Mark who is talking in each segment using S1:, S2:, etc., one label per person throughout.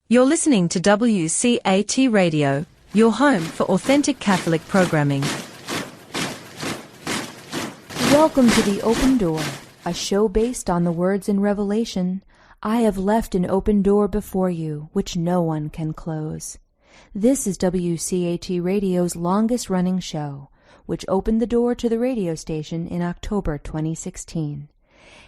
S1: You're listening to WCAT Radio, your home for authentic Catholic programming.
S2: Welcome to The Open Door, a show based on the words in Revelation, "I have left an open door before you, which no one can close." This is WCAT Radio's longest-running show, which opened the door to the radio station in October 2016.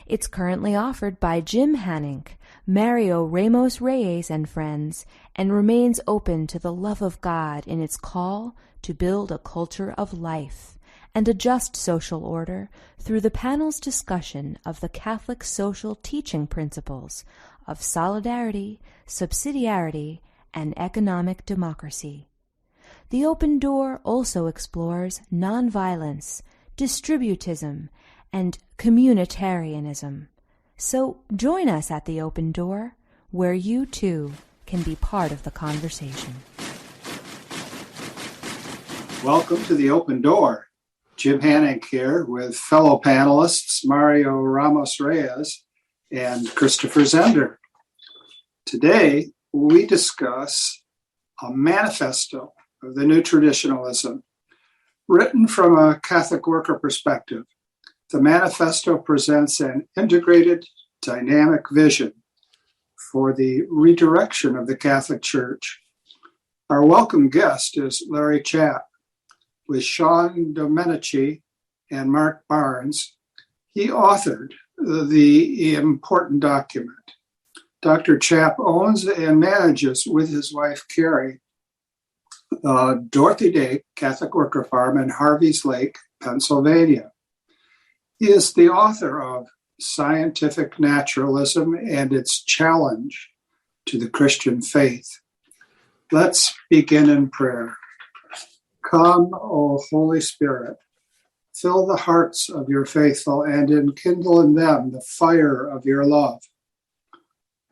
S2: It's currently offered by Jim Hanink, Mario Ramos-Reyes and friends, and remains open to the love of God in its call to build a culture of life and a just social order through the panel's discussion of the Catholic social teaching principles of solidarity, subsidiarity, and economic democracy. The Open Door also explores nonviolence, distributism, and communitarianism. So join us at the Open Door, where you too can be part of the conversation.
S3: Welcome to the Open Door. Jim Hanink here with fellow panelists Mario Ramos-Reyes and Christopher Zehnder. Today we discuss A Manifesto of the New Traditionalism, written from a Catholic worker perspective. The manifesto presents an integrated, dynamic vision for the redirection of the Catholic Church. Our welcome guest is Larry Chapp. With Sean Domencic and Marc Barnes, he authored the important document. Dr. Chapp owns and manages with his wife, Carrie, Dorothy Day Catholic Worker Farm in Harveys Lake, Pennsylvania. He is the author of Scientific Naturalism and its Challenge to the Christian Faith. Let's begin in prayer. Come, O Holy Spirit, fill the hearts of your faithful and enkindle in them the fire of your love.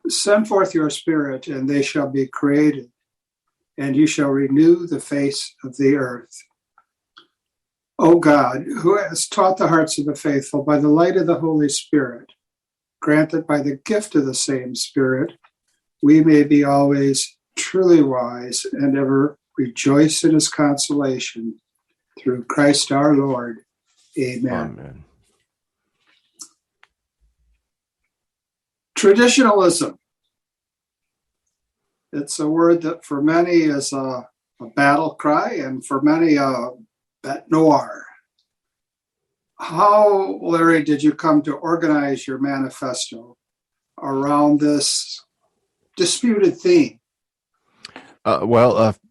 S3: Send forth your Spirit, and they shall be created, and you shall renew the face of the earth. O God, who has taught the hearts of the faithful by the light of the Holy Spirit, grant that by the gift of the same Spirit, we may be always truly wise and ever rejoice in his consolation. Through Christ our Lord. Amen.
S4: Amen.
S3: Traditionalism. It's a word that for many is a battle cry, and for many a bête noir. How, Larry, did you come to organize your manifesto around this disputed theme?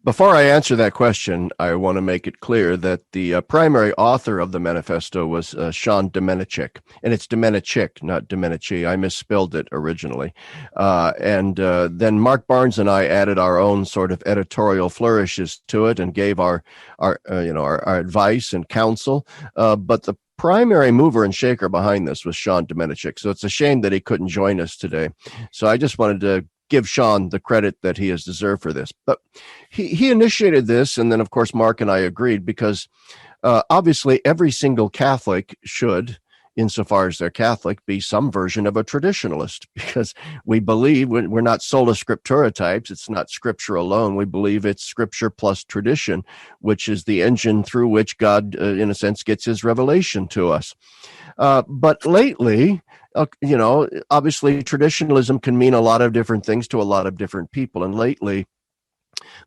S4: Before I answer that question, I want to make it clear that the primary author of the manifesto was Sean Domencic, and it's Domencic, not Domenici. I misspelled it originally, and then Marc Barnes and I added our own sort of editorial flourishes to it and gave our advice and counsel. But the primary mover and shaker behind this was Sean Domencic. So it's a shame that he couldn't join us today. So I just wanted to give Sean the credit that he has deserved for this. But he initiated this, and then, of course, Mark and I agreed, because obviously every single Catholic should, insofar as they're Catholic, be some version of a traditionalist, because we believe we're not sola scriptura types. It's not scripture alone. We believe it's scripture plus tradition, which is the engine through which God, in a sense, gets his revelation to us. But lately, obviously traditionalism can mean a lot of different things to a lot of different people. And lately,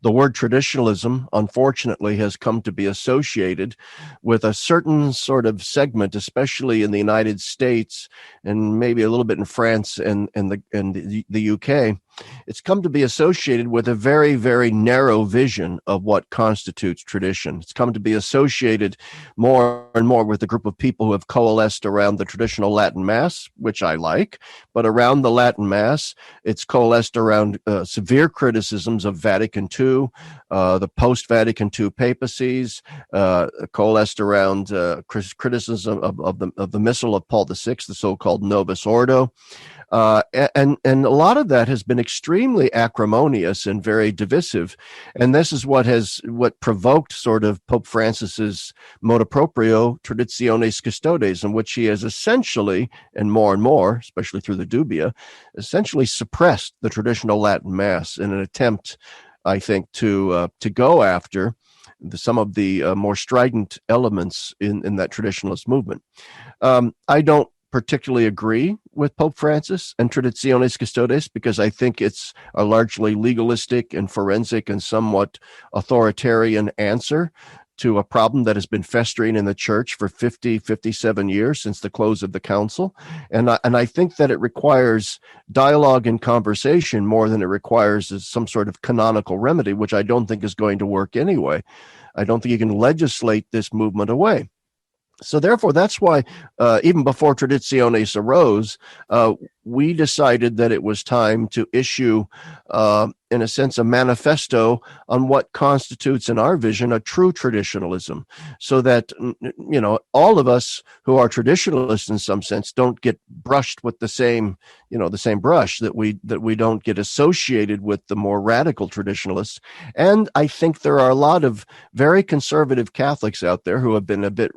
S4: the word traditionalism, unfortunately, has come to be associated with a certain sort of segment, especially in the United States and maybe a little bit in France and the UK. It's come to be associated with a very, very narrow vision of what constitutes tradition. It's come to be associated more and more with a group of people who have coalesced around the traditional Latin Mass, which I like, but around the Latin Mass, it's coalesced around severe criticisms of Vatican II, the post-Vatican II papacies, coalesced around criticism of the Missal of Paul VI, the so-called Nomus Order. And a lot of that has been extremely acrimonious and very divisive. And this is what provoked sort of Pope Francis's motu proprio Traditionis Custodes, in which he has essentially, and more, especially through the dubia, essentially suppressed the traditional Latin Mass in an attempt, I think, to go after some of the more strident elements in that traditionalist movement. I don't particularly agree with Pope Francis and Traditionis Custodes, because I think it's a largely legalistic and forensic and somewhat authoritarian answer to a problem that has been festering in the church for 57 years since the close of the council. And I think that it requires dialogue and conversation more than it requires some sort of canonical remedy, which I don't think is going to work anyway. I don't think you can legislate this movement away. So therefore, that's why even before Traditionis arose, we decided that it was time to issue, in a sense, a manifesto on what constitutes, in our vision, a true traditionalism, so that, all of us who are traditionalists in some sense don't get brushed with the same brush, that we don't get associated with the more radical traditionalists. And I think there are a lot of very conservative Catholics out there who have been a bit,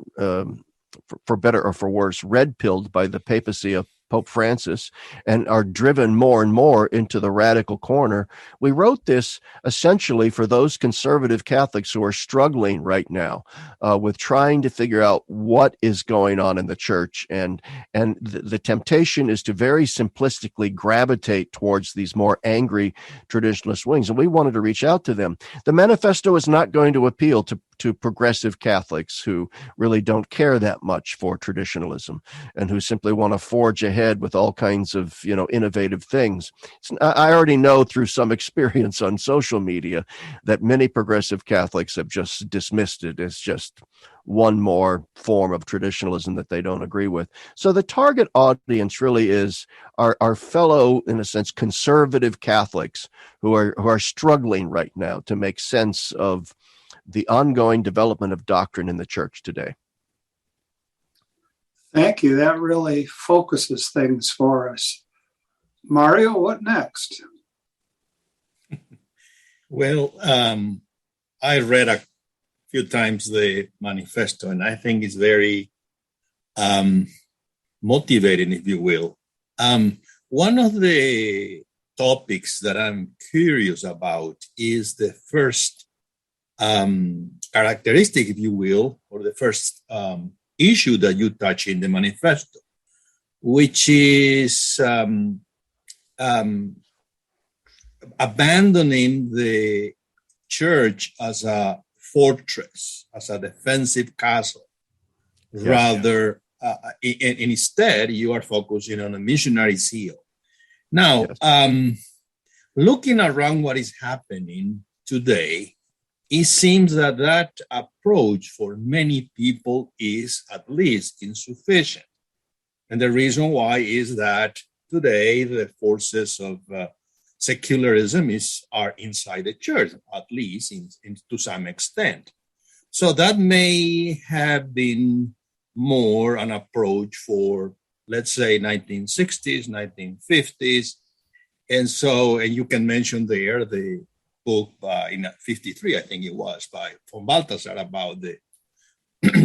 S4: for better or for worse, red-pilled by the papacy of Pope Francis and are driven more and more into the radical corner. We wrote this essentially for those conservative Catholics who are struggling right now with trying to figure out what is going on in the church. And the temptation is to very simplistically gravitate towards these more angry traditionalist wings. And we wanted to reach out to them. The manifesto is not going to appeal to progressive Catholics who really don't care that much for traditionalism and who simply want to forge ahead with all kinds of, innovative things. I already know through some experience on social media that many progressive Catholics have just dismissed it as just one more form of traditionalism that they don't agree with. So the target audience really is our fellow, in a sense, conservative Catholics who are struggling right now to make sense of the ongoing development of doctrine in the church today.
S3: Thank you. That really focuses things for us. Mario, what next?
S5: Well, I read a few times the manifesto, and I think it's very motivating, if you will. One of the topics that I'm curious about is the first characteristic, if you will, or the first issue that you touch in the manifesto, which is abandoning the church as a fortress, as a defensive castle, rather, and instead you are focusing on a missionary zeal. Now, looking around what is happening today, it seems that approach for many people is at least insufficient. And the reason why is that today the forces of secularism are inside the church, at least to some extent. So that may have been more an approach for, let's say, 1960s, 1950s. And you can mention there the book in 53, I think it was, from Balthasar about the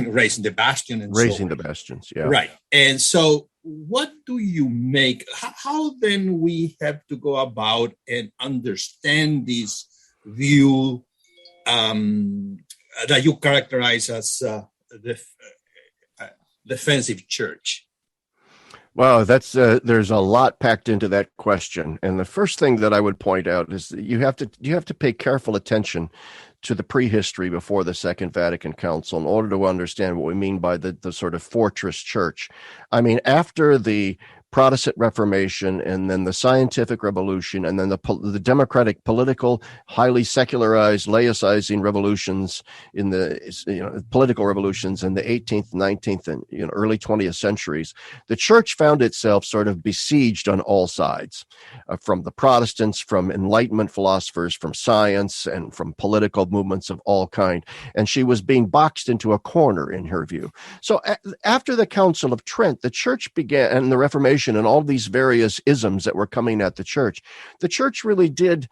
S5: raising the bastion and
S4: raising the bastions, yeah.
S5: Right. And so what do you make? How then we have to go about and understand this view that you characterize as the defensive church?
S4: Wow, that's there's a lot packed into that question. And the first thing that I would point out is that you have to pay careful attention to the prehistory before the Second Vatican Council in order to understand what we mean by the sort of fortress church. I mean, after the Protestant Reformation and then the Scientific Revolution and then the democratic, political, highly secularized, laicizing revolutions in the political revolutions in the 18th, 19th, and early 20th centuries, the church found itself sort of besieged on all sides, from the Protestants, from Enlightenment philosophers, from science, and from political movements of all kind. And she was being boxed into a corner, in her view. So after the Council of Trent, the church began, and the Reformation Reformation and all these various isms that were coming at the church really did,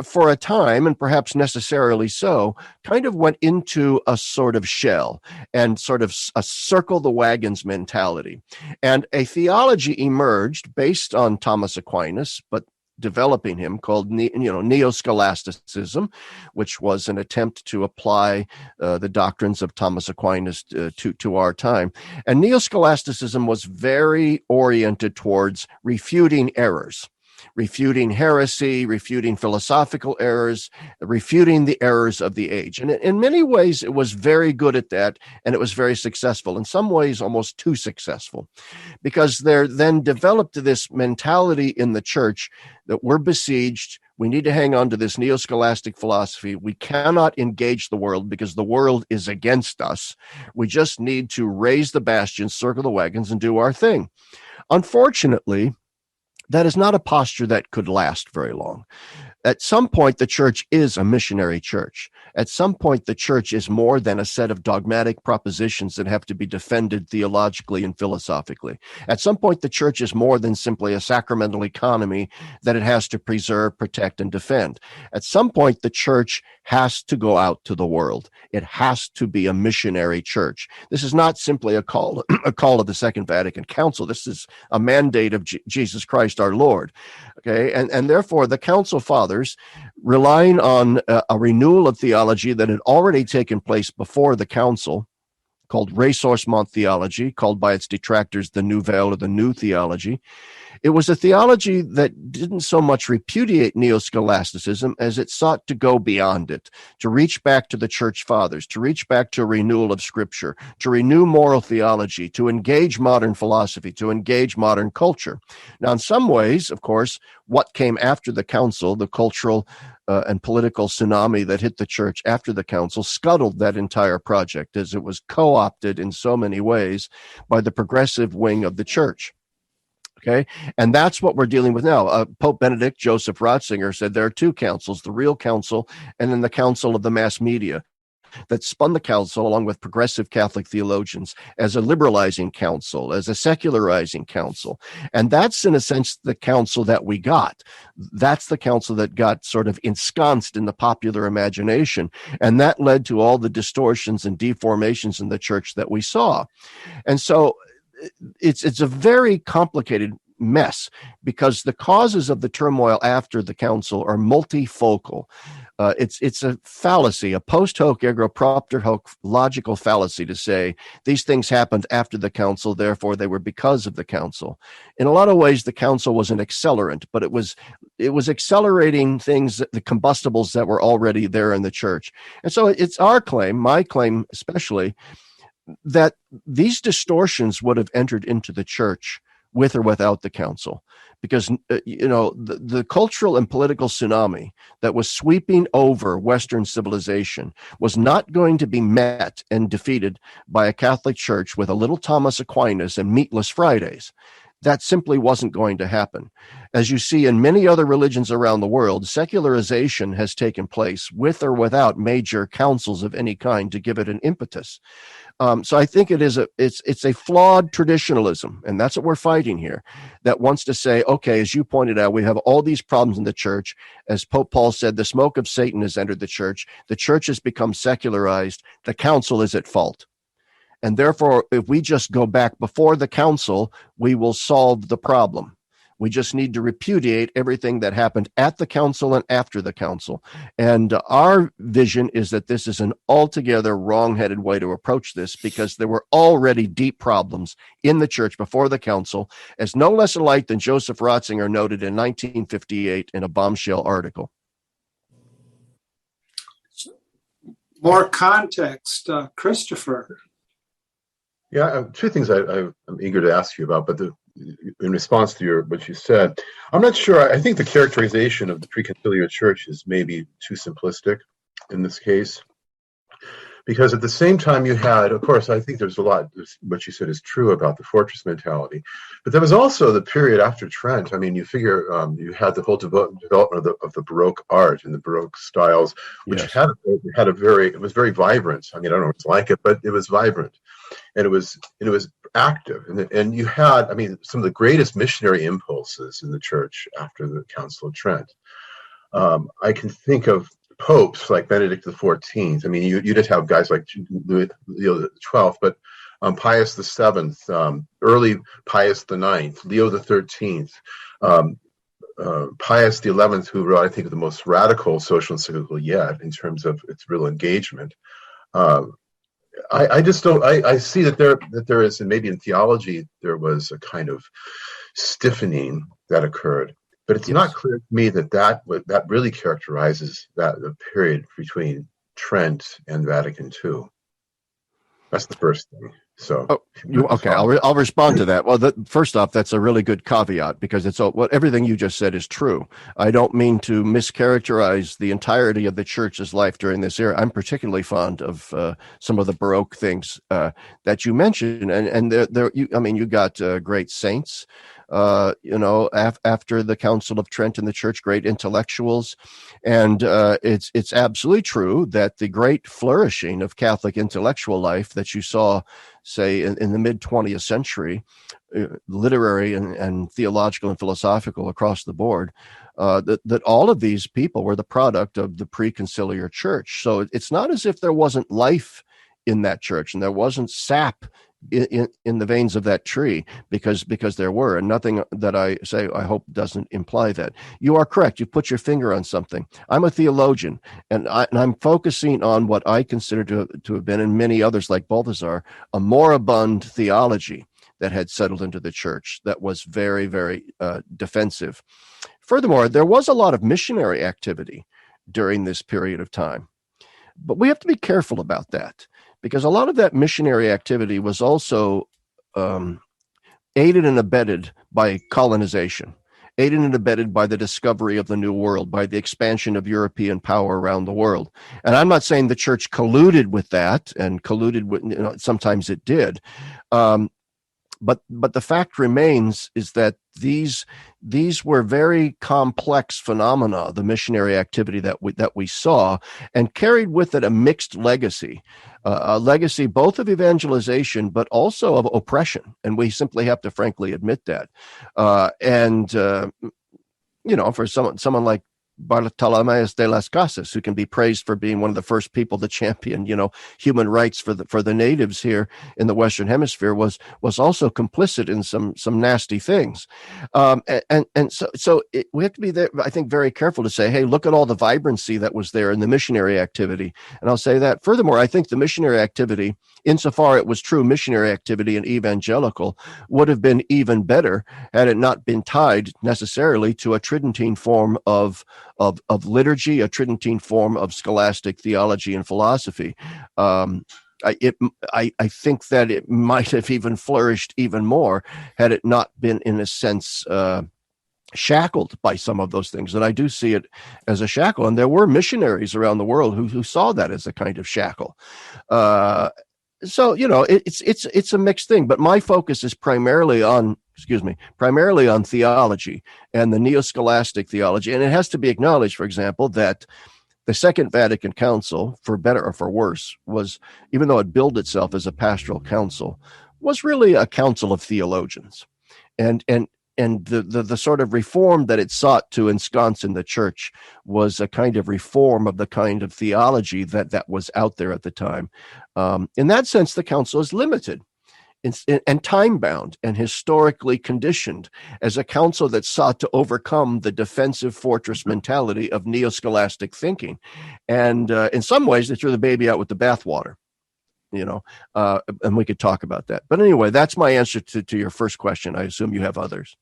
S4: for a time, and perhaps necessarily so, kind of went into a sort of shell and sort of a circle the wagons mentality. And a theology emerged based on Thomas Aquinas, but developing him, called neo-scholasticism, which was an attempt to apply the doctrines of Thomas Aquinas to our time. And neo-scholasticism was very oriented towards refuting errors, refuting heresy, refuting philosophical errors, refuting the errors of the age. And in many ways, it was very good at that, and it was very successful. In some ways, almost too successful, because there then developed this mentality in the church that we're besieged. We need to hang on to this neo-scholastic philosophy. We cannot engage the world because the world is against us. We just need to raise the bastions, circle the wagons, and do our thing. Unfortunately, that is not a posture that could last very long. At some point, the church is a missionary church. At some point, the church is more than a set of dogmatic propositions that have to be defended theologically and philosophically. At some point, the church is more than simply a sacramental economy that it has to preserve, protect, and defend. At some point, the church has to go out to the world. It has to be a missionary church. This is not simply a call of the Second Vatican Council. This is a mandate of Jesus Christ our Lord. Okay, and therefore the Council Fathers, relying on a renewal of theology that had already taken place before the Council, called ressourcement theology, called by its detractors the Nouvelle or the New Theology. It was a theology that didn't so much repudiate neo-scholasticism as it sought to go beyond it, to reach back to the Church Fathers, to reach back to a renewal of Scripture, to renew moral theology, to engage modern philosophy, to engage modern culture. Now, in some ways, of course, what came after the Council, the cultural and political tsunami that hit the church after the Council, scuttled that entire project as it was co-opted in so many ways by the progressive wing of the church. Okay, and that's what we're dealing with now. Pope Benedict Joseph Ratzinger said there are two councils, the real council and then the council of the mass media, that spun the council along with progressive Catholic theologians as a liberalizing council, as a secularizing council. And that's, in a sense, the council that we got. That's the council that got sort of ensconced in the popular imagination. And that led to all the distortions and deformations in the church that we saw. And so it's a very complicated mess because the causes of the turmoil after the council are multifocal. It's a fallacy, a post hoc ergo propter hoc logical fallacy to say these things happened after the council, therefore they were because of the council. In a lot of ways, the council was an accelerant, but it was accelerating things, the combustibles that were already there in the church. And so it's our claim, my claim especially, that these distortions would have entered into the church with or without the council, because the cultural and political tsunami that was sweeping over Western civilization was not going to be met and defeated by a Catholic Church with a little Thomas Aquinas and meatless Fridays. That simply wasn't going to happen. As you see in many other religions around the world, secularization has taken place with or without major councils of any kind to give it an impetus. So I think it's a flawed traditionalism, and that's what we're fighting here, that wants to say, okay, as you pointed out, we have all these problems in the church. As Pope Paul said, the smoke of Satan has entered the church has become secularized, the council is at fault. And therefore, if we just go back before the council, we will solve the problem. We just need to repudiate everything that happened at the council and after the council. And our vision is that this is an altogether wrong-headed way to approach this, because there were already deep problems in the church before the council, as no less alike than Joseph Ratzinger noted in 1958 in a bombshell article.
S3: More context, Christopher.
S6: Yeah, two things I'm eager to ask you about, but in response to what you said, I'm not sure. I think the characterization of the preconciliar church is maybe too simplistic in this case. Because at the same time you had, of course, I think there's a lot, what you said is true about the fortress mentality, but there was also the period after Trent. I mean, you figure you had the whole development of the Baroque art and the Baroque styles, which
S4: Yes.
S6: it was very vibrant. I mean, I don't know if it's like it, but it was vibrant, and it was active, and you had, I mean, some of the greatest missionary impulses in the church after the Council of Trent. I can think of popes like Benedict XIV. I mean, you just have guys like Leo XII, but Pius VII, early Pius IX, Leo XIII, Pius XI, who wrote, I think, the most radical social encyclical yet in terms of its real engagement. I just don't. I see that there is, and maybe in theology there was a kind of stiffening that occurred. But it's not clear to me that really characterizes the period between Trent and Vatican II. That's the first thing. So,
S4: okay, I'll respond to that. Well, first off, that's a really good caveat, because everything you just said is true. I don't mean to mischaracterize the entirety of the church's life during this era. I'm particularly fond of some of the Baroque things that you mentioned, and you got great saints. After the Council of Trent in the church, great intellectuals. And it's absolutely true that the great flourishing of Catholic intellectual life that you saw, say, in the mid-20th century, literary and theological and philosophical across the board, that all of these people were the product of the pre-conciliar church. So it's not as if there wasn't life in that church and there wasn't sap in the veins of that tree, because there were, and nothing that I say, I hope, doesn't imply that. You are correct. You put your finger on something. I'm a theologian, and I'm focusing on what I consider to have been, and many others like Balthasar, a moribund theology that had settled into the church that was very, very defensive. Furthermore, there was a lot of missionary activity during this period of time, but we have to be careful about that, because a lot of that missionary activity was also aided and abetted by colonization, aided and abetted by the discovery of the New World, by the expansion of European power around the world. And I'm not saying the church colluded with that, and colluded with, sometimes it did. But the fact remains is that these were very complex phenomena, the missionary activity that we saw, and carried with it a mixed legacy, a legacy both of evangelization but also of oppression, and we simply have to frankly admit that. For someone like Bartolomé de las Casas, who can be praised for being one of the first people to champion, human rights for the natives here in the Western Hemisphere, was also complicit in some nasty things, so we have to be there, I think, very careful to say, hey, look at all the vibrancy that was there in the missionary activity. And I'll say that. Furthermore, I think the missionary activity, insofar it was true missionary activity and evangelical, would have been even better had it not been tied necessarily to a Tridentine form of liturgy, a Tridentine form of scholastic theology and philosophy. I think that it might have even flourished even more had it not been, in a sense, shackled by some of those things. And I do see it as a shackle. And there were missionaries around the world who saw that as a kind of shackle. So it's a mixed thing. But my focus is primarily on theology and the neo-scholastic theology. And it has to be acknowledged, for example, that the Second Vatican Council, for better or for worse, was, even though it billed itself as a pastoral council, was really a council of theologians. And the sort of reform that it sought to ensconce in the church was a kind of reform of the kind of theology that was out there at the time. In that sense, the council is limited and time-bound and historically conditioned as a council that sought to overcome the defensive fortress mentality of neo-scholastic thinking. And in some ways, they threw the baby out with the bathwater, and we could talk about that. But anyway, that's my answer to your first question. I assume you have others.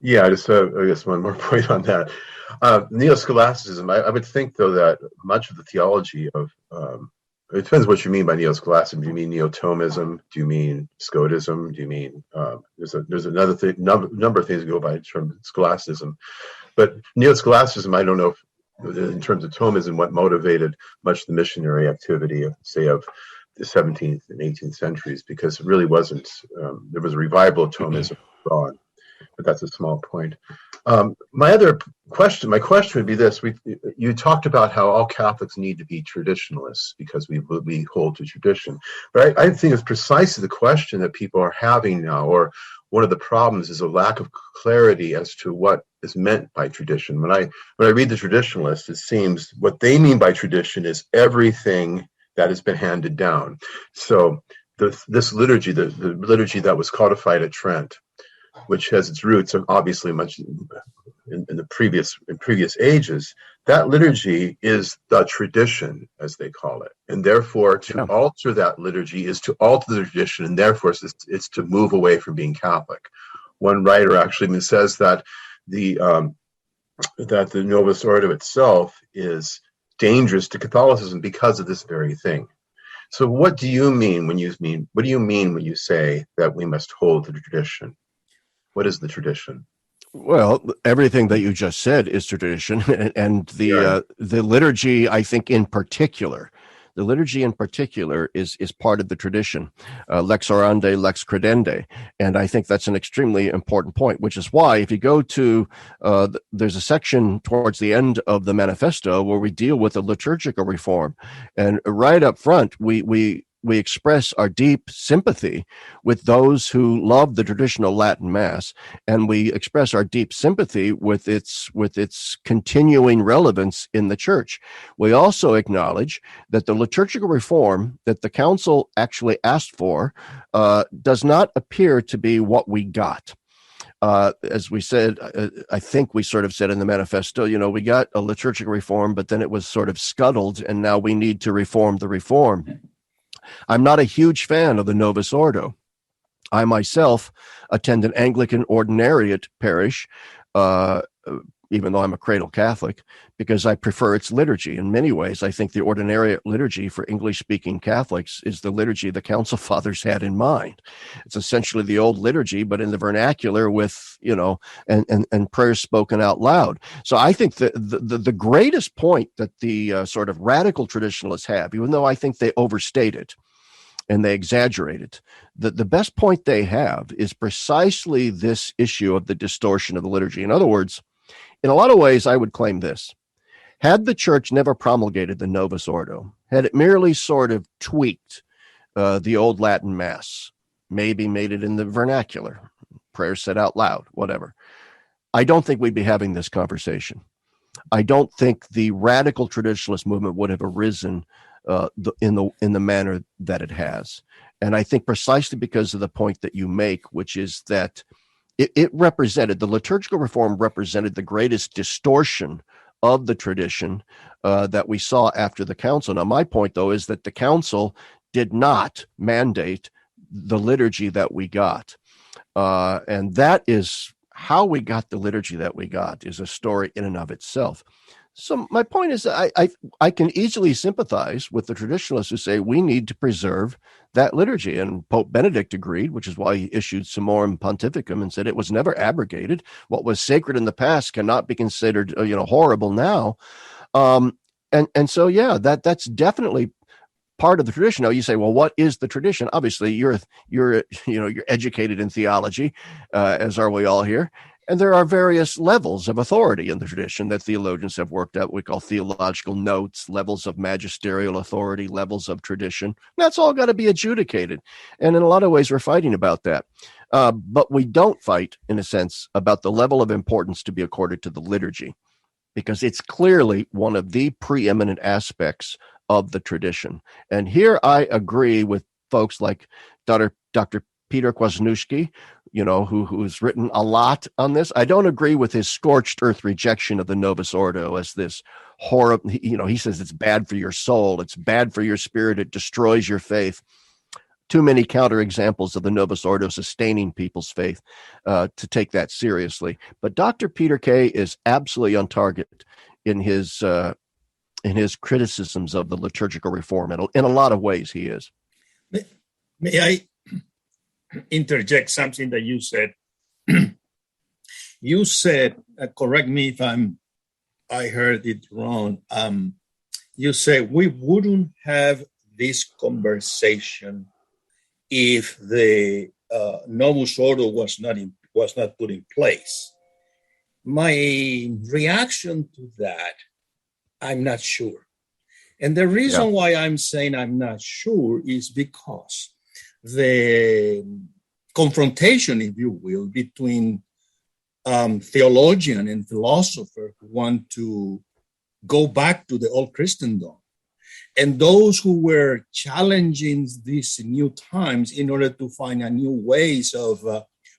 S6: Yeah, I guess one more point on that. Neo-scholasticism, I would think, though, that much of the theology of it depends what you mean by neo-scholasticism. Do you mean neo-Thomism? Do you mean Scotism? Do you mean there's another thing, number of things that go by the term scholasticism, but neo-scholasticism, I don't know in terms of Thomism, what motivated much of the missionary activity, say, of the 17th and 18th centuries, because it really wasn't, there was a revival of Thomism abroad, but that's a small point. My question would be this. You talked about how all Catholics need to be traditionalists because we hold to tradition. But I think it's precisely the question that people are having now, or one of the problems is a lack of clarity as to what is meant by tradition. When I read the traditionalists, it seems what they mean by tradition is everything that has been handed down. So this liturgy, the liturgy that was codified at Trent, which has its roots obviously much in the previous ages, that liturgy is the tradition, as they call it, and therefore to alter that liturgy is to alter the tradition, and therefore it's to move away from being Catholic. One writer actually says that the Nomus Order itself is dangerous to Catholicism because of this very thing. So, what do you mean when you say that we must hold to the tradition? What is the tradition?
S4: Well, everything that you just said is tradition, and the liturgy, I think, in particular, is part of the tradition. Lex orandi, lex credende, and I think that's an extremely important point. Which is why, if you go to, there's a section towards the end of the manifesto where we deal with the liturgical reform, and right up front, we express our deep sympathy with those who love the traditional Latin Mass, and we express our deep sympathy with its continuing relevance in the Church. We also acknowledge that the liturgical reform that the Council actually asked for does not appear to be what we got. As we said, I think we sort of said in the manifesto, we got a liturgical reform, but then it was sort of scuttled, and now we need to reform the reform. I'm not a huge fan of the Novus Ordo. I myself attend an Anglican ordinariate parish, even though I'm a cradle Catholic, because I prefer its liturgy. In many ways, I think the ordinariate liturgy for English-speaking Catholics is the liturgy the Council Fathers had in mind. It's essentially the old liturgy, but in the vernacular with, and prayers spoken out loud. So I think that the greatest point that the sort of radical traditionalists have, even though I think they overstate it and they exaggerate it, the best point they have is precisely this issue of the distortion of the liturgy. In other words, in a lot of ways, I would claim this. Had the Church never promulgated the Novus Ordo, had it merely sort of tweaked the old Latin Mass, maybe made it in the vernacular, prayers said out loud, whatever, I don't think we'd be having this conversation. I don't think the radical traditionalist movement would have arisen in the manner that it has. And I think precisely because of the point that you make, which is that it represented, the liturgical reform represented the greatest distortion of the tradition that we saw after the council. Now, my point, though, is that the council did not mandate the liturgy that we got. And that is how we got the liturgy that we got is a story in and of itself. So my point is that I can easily sympathize with the traditionalists who say we need to preserve that liturgy. And Pope Benedict agreed, which is why he issued Summorum Pontificum and said it was never abrogated. What was sacred in the past cannot be considered, horrible now. And so, yeah, that's definitely part of the tradition. Now you say, well, what is the tradition? Obviously, you're educated in theology, as are we all here. And there are various levels of authority in the tradition that theologians have worked out. We call theological notes, levels of magisterial authority, levels of tradition. That's all got to be adjudicated. And in a lot of ways, we're fighting about that. But we don't fight, in a sense, about the level of importance to be accorded to the liturgy, because it's clearly one of the preeminent aspects of the tradition. And here I agree with folks like Dr. Peter Kwasniewski, who's written a lot on this. I don't agree with his scorched earth rejection of the Novus Ordo as this horrible, he says it's bad for your soul, it's bad for your spirit, it destroys your faith. Too many counterexamples of the Novus Ordo sustaining people's faith to take that seriously. But Dr. Peter K. is absolutely on target in his criticisms of the liturgical reform. In a lot of ways, he is.
S5: May I interject something that you said? You said, correct me if I'm I heard it wrong. You say we wouldn't have this conversation if the Nomus Order was not put in place. My reaction to that, I'm not sure. And the reason why I'm saying I'm not sure is because the confrontation, if you will, between theologian and philosopher who want to go back to the old Christendom, and those who were challenging these new times in order to find a new ways of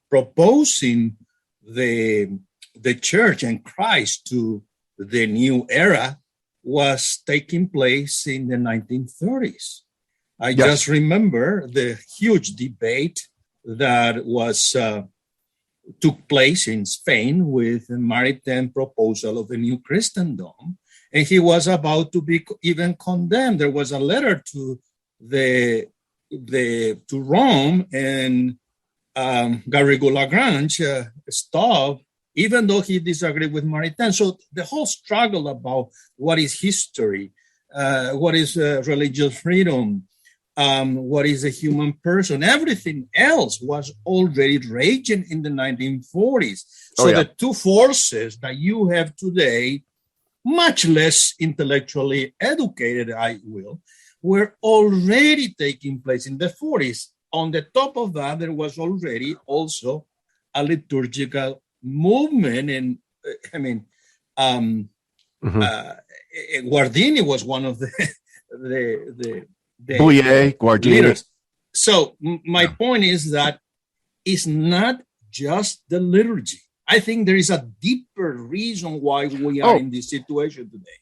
S5: proposing the church and Christ to the new era, was taking place in the 1930s. I just remember the huge debate that was took place in Spain with the Maritain proposal of a new Christendom, and he was about to be even condemned. There was a letter to to Rome, and Garrigou-Lagrange stopped, even though he disagreed with Maritain. So the whole struggle about what is history, what is religious freedom, what is a human person, everything else was already raging in the 1940s. So the two forces that you have today, much less intellectually educated, were already taking place in the 40s. On the top of that, there was already also a liturgical movement. And Guardini was one of the
S4: Bouillet, Guardini.
S5: leaders. So my point is that it's not just the liturgy. I think there is a deeper reason why we are in this situation today.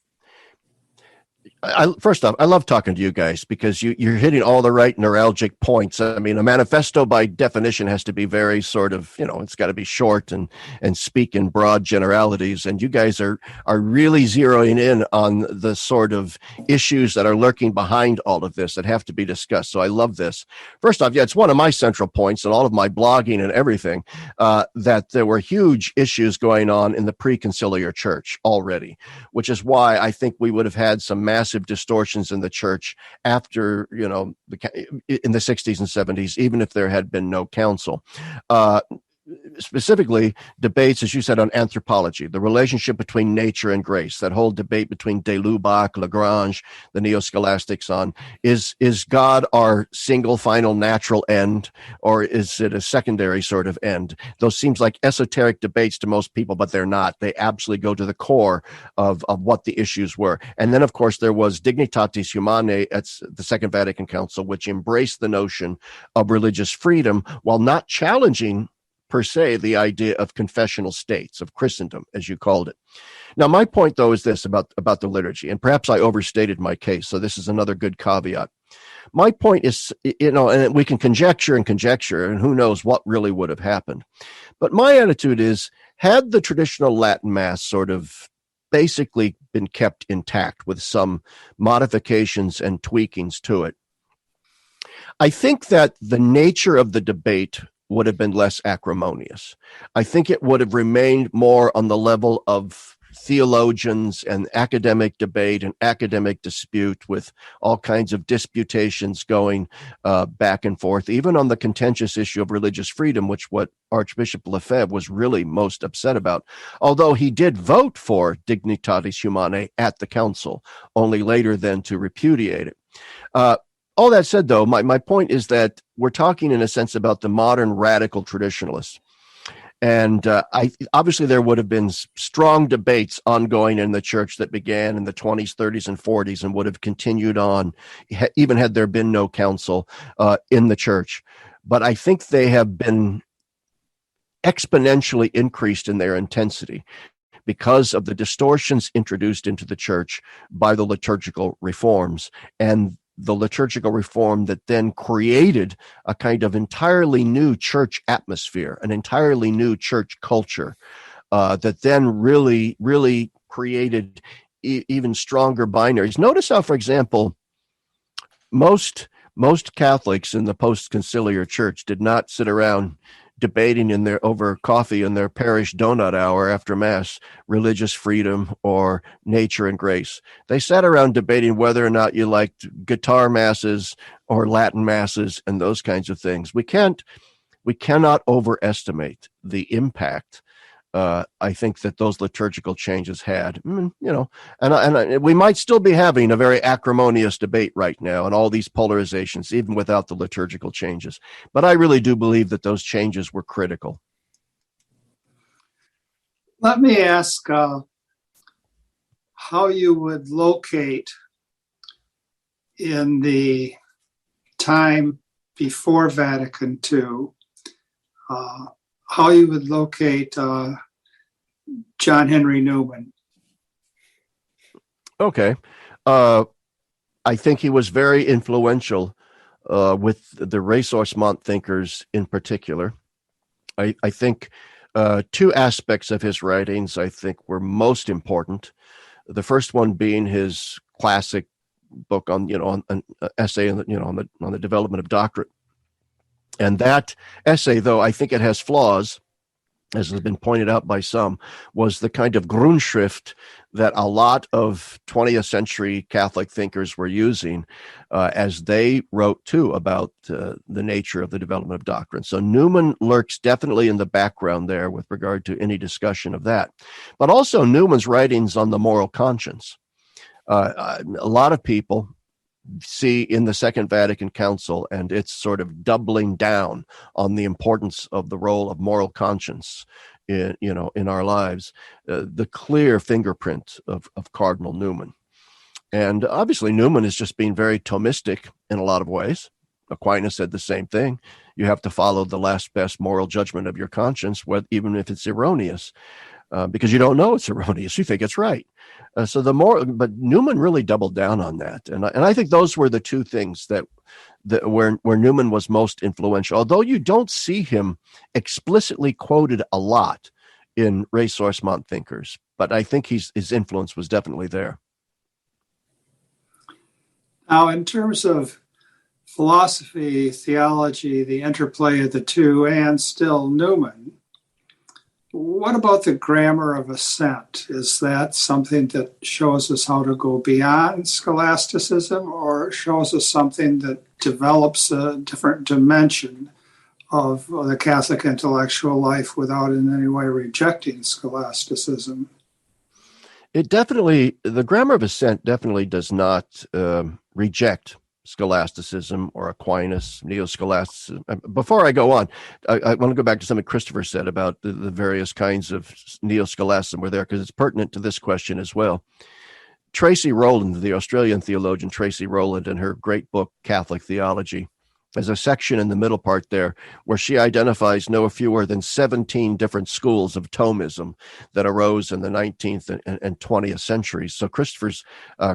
S4: First off, I love talking to you guys because you're hitting all the right neuralgic points. I mean, a manifesto by definition has to be very sort of, it's got to be short and speak in broad generalities. And you guys are really zeroing in on the sort of issues that are lurking behind all of this that have to be discussed. So I love this. First off, it's one of my central points and all of my blogging and everything, that there were huge issues going on in the pre-conciliar church already, which is why I think we would have had some massive distortions in the church after, in the 60s and 70s, even if there had been no council. Specifically, debates, as you said, on anthropology, the relationship between nature and grace, that whole debate between de Lubac, Lagrange, the neo-scholastics on, is God our single final natural end, or is it a secondary sort of end? Those seems like esoteric debates to most people, but they're not. They absolutely go to the core of what the issues were. And then, of course, there was Dignitatis Humanae at the Second Vatican Council, which embraced the notion of religious freedom while not challenging per se the idea of confessional states, of Christendom, as you called it. Now, my point, though, is this about the liturgy, and perhaps I overstated my case, so this is another good caveat. My point is, and we can conjecture, and who knows what really would have happened. But my attitude is, had the traditional Latin Mass sort of basically been kept intact with some modifications and tweakings to it, I think that the nature of the debate would have been less acrimonious. I think it would have remained more on the level of theologians and academic debate and academic dispute, with all kinds of disputations going back and forth, even on the contentious issue of religious freedom, which what Archbishop Lefebvre was really most upset about, although he did vote for Dignitatis Humanae at the council, only later then to repudiate it. All that said, though, my point is that we're talking in a sense about the modern radical traditionalists. And obviously there would have been strong debates ongoing in the church that began in the 20s, 30s, and 40s and would have continued on, even had there been no council in the church. But I think they have been exponentially increased in their intensity because of the distortions introduced into the church by the liturgical reforms, and the liturgical reform that then created a kind of entirely new church atmosphere, an entirely new church culture that then really, really created even stronger binaries. Notice how, for example, most Catholics in the post-conciliar church did not sit around debating over coffee in their parish donut hour after Mass, religious freedom or nature and grace. They sat around debating whether or not you liked guitar masses or Latin masses and those kinds of things. We cannot overestimate the impact I think that those liturgical changes had, and we might still be having a very acrimonious debate right now and all these polarizations, even without the liturgical changes. But I really do believe that those changes were critical.
S3: Let me ask how you would locate in the time before Vatican II, how you would locate John Henry Newman.
S4: Okay. I think he was very influential with the Ressourcement thinkers in particular. I think two aspects of his writings I think were most important. The first one being his classic book on an essay on the development of doctrine. And that essay, though I think it has flaws, as has been pointed out by some, was the kind of Grundschrift that a lot of 20th century Catholic thinkers were using as they wrote, too, about the nature of the development of doctrine. So Newman lurks definitely in the background there with regard to any discussion of that. But also Newman's writings on the moral conscience. A lot of people see in the Second Vatican Council and its sort of doubling down on the importance of the role of moral conscience in our lives, the clear fingerprint of Cardinal Newman. And obviously Newman is just being very Thomistic in a lot of ways. Aquinas said the same thing. You have to follow the last best moral judgment of your conscience, even if it's erroneous. Because you don't know it's erroneous, you think it's right. But Newman really doubled down on that, and I think those were the two things that where Newman was most influential. Although you don't see him explicitly quoted a lot in Ressourcement thinkers, but I think his influence was definitely there.
S3: Now, in terms of philosophy, theology, the interplay of the two, and still Newman, what about the grammar of Ascent? Is that something that shows us how to go beyond scholasticism, or shows us something that develops a different dimension of the Catholic intellectual life without in any way rejecting scholasticism?
S4: The grammar of Ascent definitely does not reject scholasticism or Aquinas, neo-scholasticism. Before I go on, I want to go back to something Christopher said about the various kinds of neo-scholasticism were there, because it's pertinent to this question as well. Tracy Rowland, the Australian theologian Tracy Rowland, in her great book, Catholic Theology, there's a section in the middle part there where she identifies no fewer than 17 different schools of Thomism that arose in the 19th and 20th centuries. So Christopher's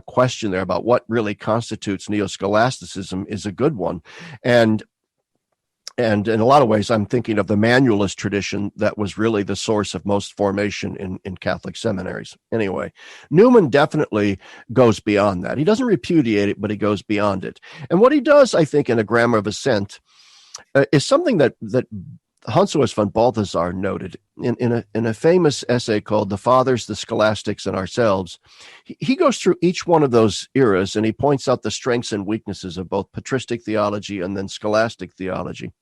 S4: question there about what really constitutes neo-scholasticism is a good one. And in a lot of ways, I'm thinking of the manualist tradition that was really the source of most formation in Catholic seminaries. Anyway, Newman definitely goes beyond that. He doesn't repudiate it, but he goes beyond it. And what he does, I think, in A Grammar of Ascent is something that Hans-Urs von Balthasar noted in a famous essay called The Fathers, the Scholastics, and Ourselves. He goes through each one of those eras, and he points out the strengths and weaknesses of both patristic theology and then scholastic theology.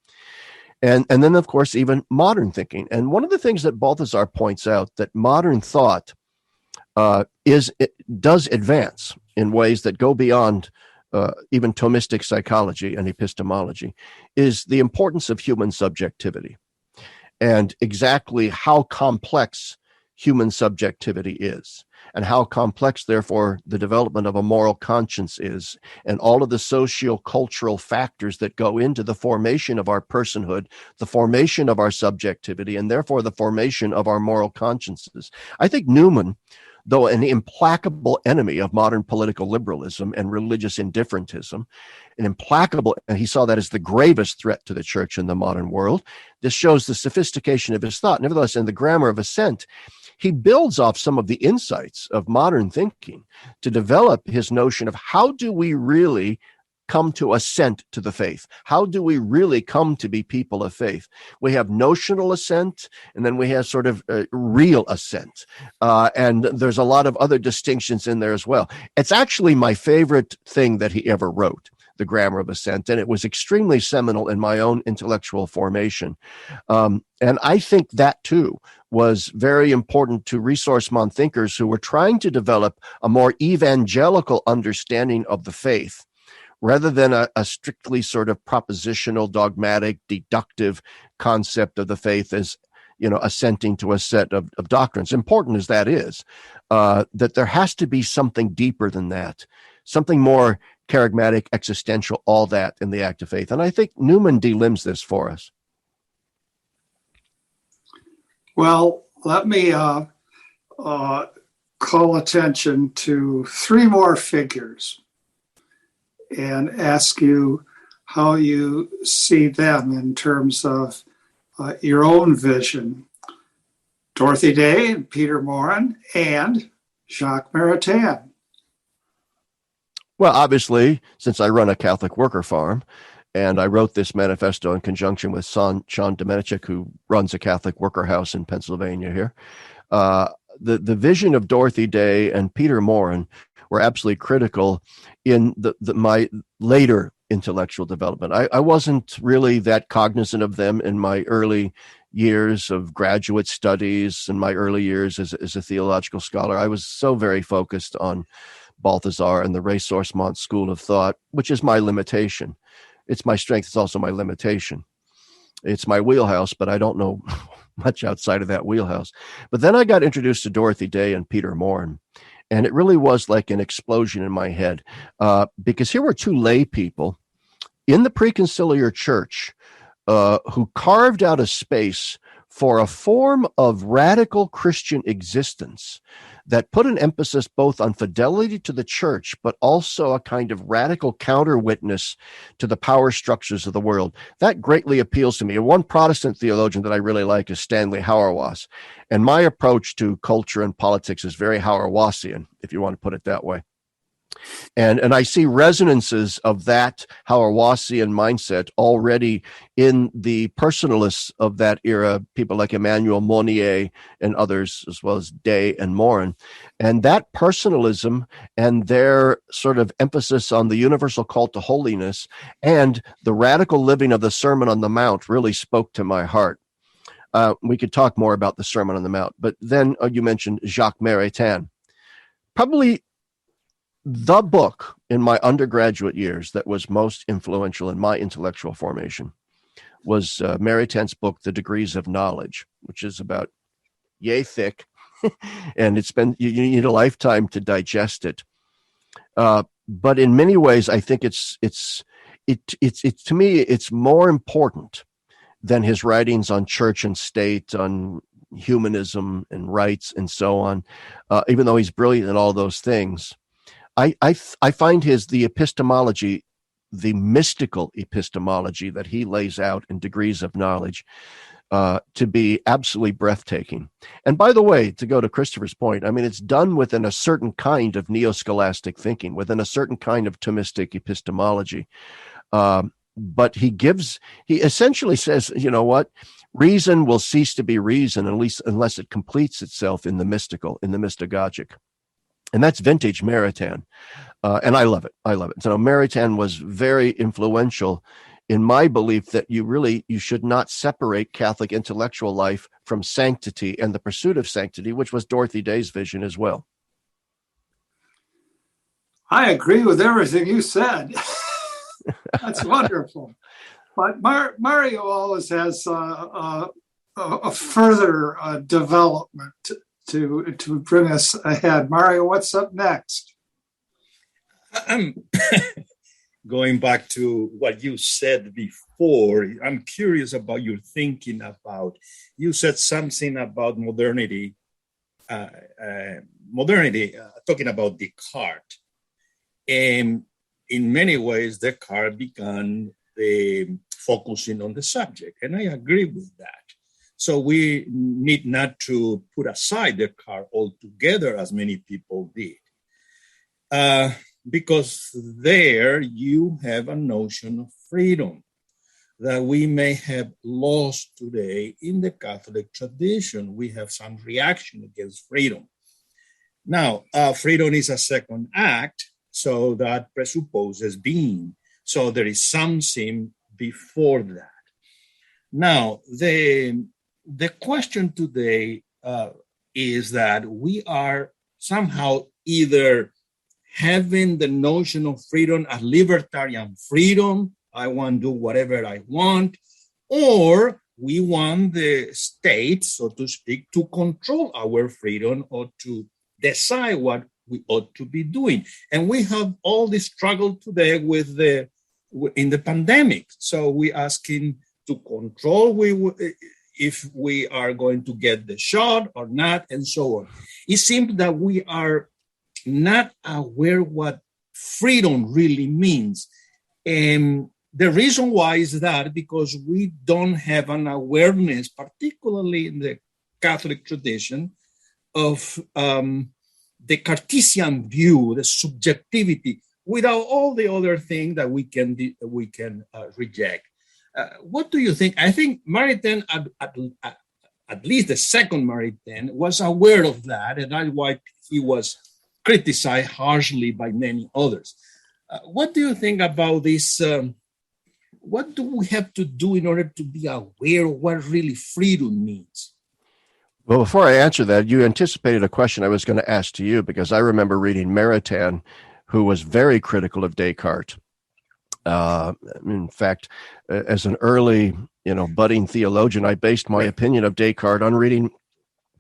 S4: And then, of course, even modern thinking. And one of the things that Balthasar points out, that modern thought does advance in ways that go beyond even Thomistic psychology and epistemology, is the importance of human subjectivity and exactly how complex human subjectivity is, and how complex, therefore, the development of a moral conscience is, and all of the socio-cultural factors that go into the formation of our personhood, the formation of our subjectivity, and therefore the formation of our moral consciences. I think Newman, though an implacable enemy of modern political liberalism and religious indifferentism, and he saw that as the gravest threat to the church in the modern world. This shows the sophistication of his thought. Nevertheless, in The Grammar of Ascent, he builds off some of the insights of modern thinking to develop his notion of how do we really come to assent to the faith? How do we really come to be people of faith? We have notional assent, and then we have sort of real assent. And there's a lot of other distinctions in there as well. It's actually my favorite thing that he ever wrote, The Grammar of Assent, and it was extremely seminal in my own intellectual formation. And I think that, too, was very important to ressource-mon thinkers who were trying to develop a more evangelical understanding of the faith, rather than a strictly sort of propositional, dogmatic, deductive concept of the faith as, assenting to a set of doctrines. Important as that is, that there has to be something deeper than that, something more charismatic, existential, all that in the act of faith. And I think Newman delimbs this for us.
S3: Well, let me call attention to three more figures and ask you how you see them in terms of your own vision. Dorothy Day and Peter Morin and Jacques Maritain.
S4: Well, obviously, since I run a Catholic worker farm, and I wrote this manifesto in conjunction with Sean Domencic, who runs a Catholic worker house in Pennsylvania here, the vision of Dorothy Day and Peter Morin were absolutely critical in my later intellectual development. I wasn't really that cognizant of them in my early years of graduate studies and my early years as a theological scholar. I was so very focused on Balthasar and the ressourcement school of thought, which is my limitation. It's my strength. It's also my limitation. It's my wheelhouse, but I don't know much outside of that wheelhouse. But then I got introduced to Dorothy Day and Peter Morin, and it really was like an explosion in my head, because here were two lay people in the preconciliar church who carved out a space for a form of radical Christian existence that put an emphasis both on fidelity to the church, but also a kind of radical counter-witness to the power structures of the world. That greatly appeals to me. And one Protestant theologian that I really like is Stanley Hauerwas. And my approach to culture and politics is very Hauerwasian, if you want to put it that way. And I see resonances of that Hauerwasian mindset already in the personalists of that era, people like Emmanuel Monnier and others, as well as Day and Morin. And that personalism and their sort of emphasis on the universal call to holiness and the radical living of the Sermon on the Mount really spoke to my heart. We could talk more about the Sermon on the Mount, but then you mentioned Jacques Maritain. Probably the book in my undergraduate years that was most influential in my intellectual formation was Maritain's book, The Degrees of Knowledge, which is about yay thick, and you need a lifetime to digest it. But in many ways, I think it's to me, it's more important than his writings on church and state, on humanism and rights and so on, even though he's brilliant in all those things. I find the epistemology, the mystical epistemology that he lays out in Degrees of Knowledge, to be absolutely breathtaking. And by the way, to go to Christopher's point, I mean, it's done within a certain kind of neo-scholastic thinking, within a certain kind of Thomistic epistemology. But he essentially says, you know what? Reason will cease to be reason, at least unless it completes itself in the mystical, in the mystagogic. And that's vintage Maritain. And I love it. So Maritain was very influential in my belief that you should not separate Catholic intellectual life from sanctity and the pursuit of sanctity, which was Dorothy Day's vision as well.
S3: I agree with everything you said. That's wonderful. But Mario always has a further development to bring us ahead. Mario, what's up next?
S5: I'm going back to what you said before. I'm curious about your thinking about, you said something about modernity, talking about Descartes. And in many ways, Descartes began focusing on the subject, and I agree with that. So we need not to put aside Descartes altogether, as many people did. because there you have a notion of freedom that we may have lost today in the Catholic tradition. We have some reaction against freedom. Now, freedom is a second act, so that presupposes being. So there is something before that. Now, the question today is that we are somehow either having the notion of freedom as libertarian freedom, I want to do whatever I want, or we want the state, so to speak, to control our freedom or to decide what we ought to be doing. And we have all this struggle today in the pandemic. So we're asking to control if we are going to get the shot or not, and so on. It seems that we are not aware what freedom really means. And the reason why is that because we don't have an awareness, particularly in the Catholic tradition, of the Cartesian view, the subjectivity, without all the other things that we can reject. What do you think? I think Maritain, at least the second Maritain, was aware of that, and that's why he was criticized harshly by many others. What do you think about this? What do we have to do in order to be aware of what really freedom means?
S4: Well, before I answer that, you anticipated a question I was going to ask to you, because I remember reading Maritain, who was very critical of Descartes. In fact, as an early, budding theologian, I based my opinion of Descartes on reading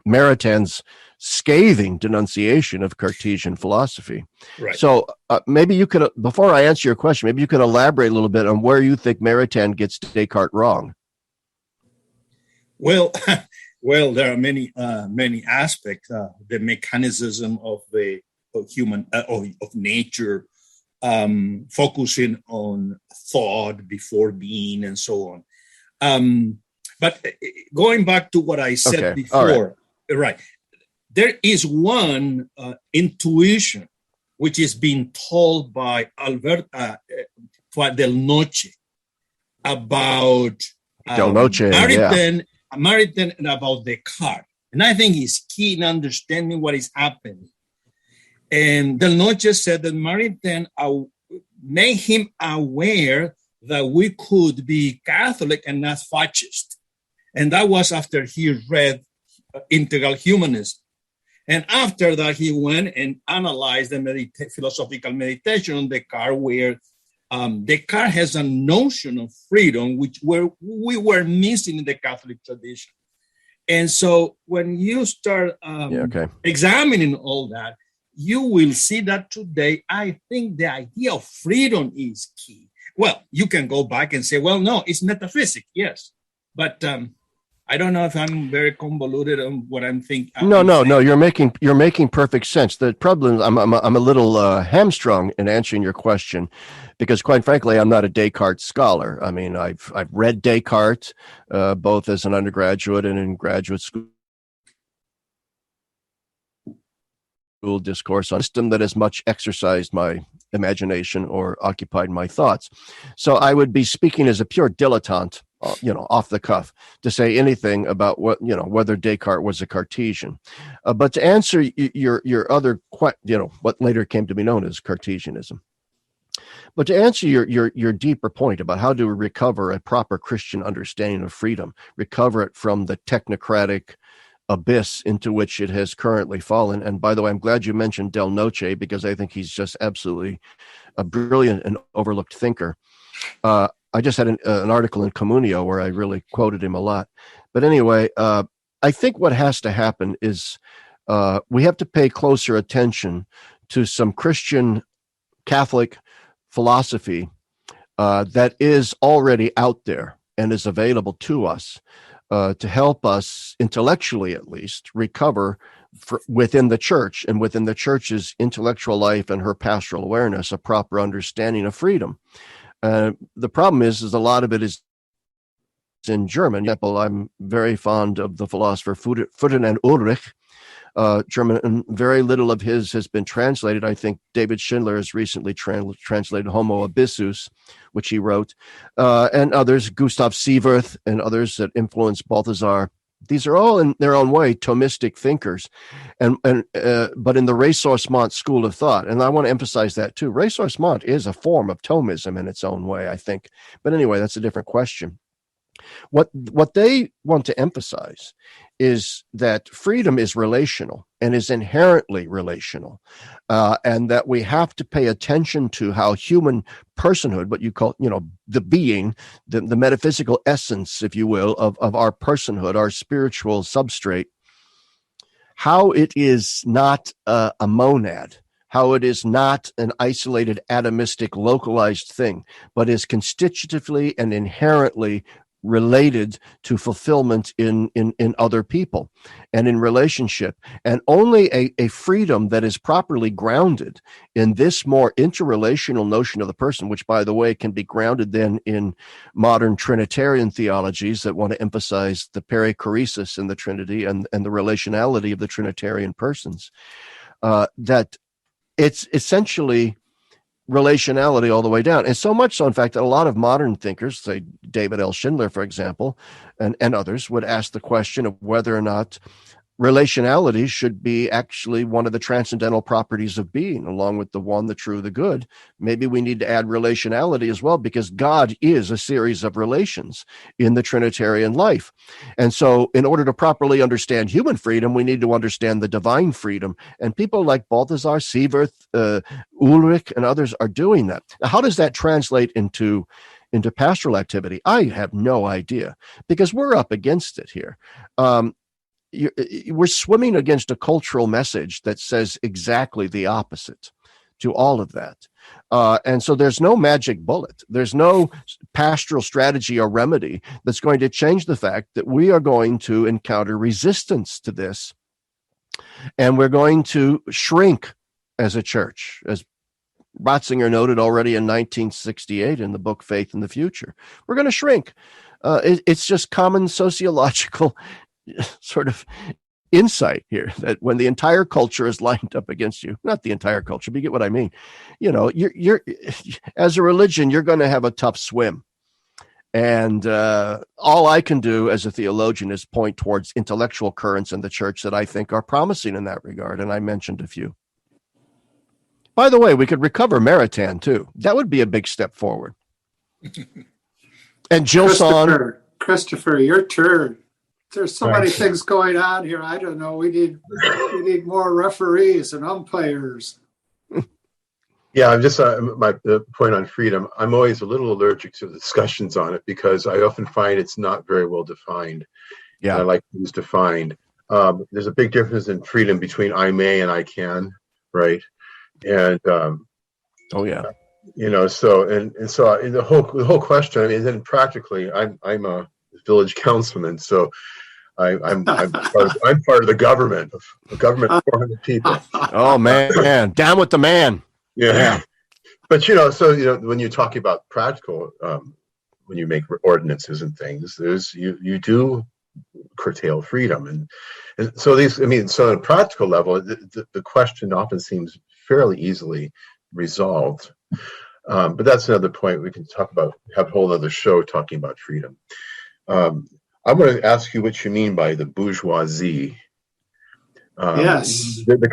S4: Maritain's scathing denunciation of Cartesian philosophy.
S5: Right.
S4: So maybe you could, before I answer your question, maybe you could elaborate a little bit on where you think Maritain gets Descartes wrong.
S5: Well, there are many aspects. The mechanism of the human of nature, focusing on thought before being, and so on. But going back to what I said before, right? There is one intuition which is being told by Del Noce about Maritain and about Descartes. And I think he's key in understanding what is happening. And Del Noce said that Maritain made him aware that we could be Catholic and not fascist. And that was after he read Integral Humanism. And after that, he went and analyzed the philosophical meditation on Descartes, where Descartes has a notion of freedom, which we were missing in the Catholic tradition. And so when you start examining all that, you will see that today, I think the idea of freedom is key. Well, you can go back and say, well, no, it's metaphysics, yes. But I don't know if I'm very convoluted on what I'm thinking.
S4: No, you're making perfect sense. The problem, I'm a little hamstrung in answering your question, because quite frankly, I'm not a Descartes scholar. I mean, I've read Descartes both as an undergraduate and in graduate school discourse on a system that has much exercised my imagination or occupied my thoughts. So I would be speaking as a pure dilettante, off the cuff, to say anything about whether Descartes was a Cartesian. But to answer your other, what later came to be known as Cartesianism. But to answer your deeper point about how to recover a proper Christian understanding of freedom, recover it from the technocratic abyss into which it has currently fallen. And by the way, I'm glad you mentioned Del Noce, because I think he's just absolutely a brilliant and overlooked thinker. I just had an article in Communio where I really quoted him a lot. But anyway, I think what has to happen is we have to pay closer attention to some Christian Catholic philosophy that is already out there and is available to us to help us, intellectually at least, recover within the church and within the church's intellectual life and her pastoral awareness, a proper understanding of freedom. The problem is a lot of it is in German. For example, I'm very fond of the philosopher Ferdinand Ulrich, German, and very little of his has been translated. I think David Schindler has recently translated Homo Abyssus, which he wrote, and others, Gustav Sieverth and others that influenced Balthasar. These are all in their own way Thomistic thinkers, but in the ressourcement school of thought. And I want to emphasize that too. Ressourcement is a form of Thomism in its own way, I think. But anyway, that's a different question. What they want to emphasize is that freedom is relational and is inherently relational, and that we have to pay attention to how human personhood, what you call, the being, the metaphysical essence, if you will, of our personhood, our spiritual substrate, how it is not a monad, how it is not an isolated, atomistic, localized thing, but is constitutively and inherently related to fulfillment in other people and in relationship. And only a freedom that is properly grounded in this more interrelational notion of the person, which, by the way, can be grounded then in modern Trinitarian theologies that want to emphasize the perichoresis in the Trinity and the relationality of the Trinitarian persons, that it's essentially relationality all the way down. And so much so, in fact, that a lot of modern thinkers, say David L. Schindler, for example, and others, would ask the question of whether or not relationality should be actually one of the transcendental properties of being, along with the one, the true, the good. Maybe we need to add relationality as well, because God is a series of relations in the Trinitarian life. And so in order to properly understand human freedom, we need to understand the divine freedom. And people like Balthasar, Sieverth, Ulrich, and others are doing that. Now, how does that translate into pastoral activity? I have no idea, because we're up against it here. We're swimming against a cultural message that says exactly the opposite to all of that. And so there's no magic bullet. There's no pastoral strategy or remedy that's going to change the fact that we are going to encounter resistance to this. And we're going to shrink as a church, as Ratzinger noted already in 1968 in the book Faith in the Future. We're going to shrink. It's just common sociological sort of insight here, that when the entire culture is lined up against you, not the entire culture, but you get what I mean. You're as a religion, you're going to have a tough swim. And all I can do as a theologian is point towards intellectual currents in the church that I think are promising in that regard. And I mentioned a few. By the way, we could recover Maritain too. That would be a big step forward. And Gilson.
S3: Christopher, your turn. There's so many things going on here. I don't know. We need more referees and umpires.
S6: Yeah, I'm just the point on freedom. I'm always a little allergic to the discussions on it, because I often find it's not very well defined. Yeah, and I like things defined. There's a big difference in freedom between I may and I can, right? And
S4: oh yeah,
S6: so the whole question. I mean, then practically, I'm a village councilman, so I'm part of the government of 400 people.
S4: Oh man, down with the man.
S6: Yeah. But when you're talking about practical, when you make ordinances and things, you do curtail freedom, and so so on a practical level, the question often seems fairly easily resolved. But that's another point we can talk about. Have a whole other show talking about freedom. I'm going to ask you what you mean by the bourgeoisie.
S3: Yes.
S6: The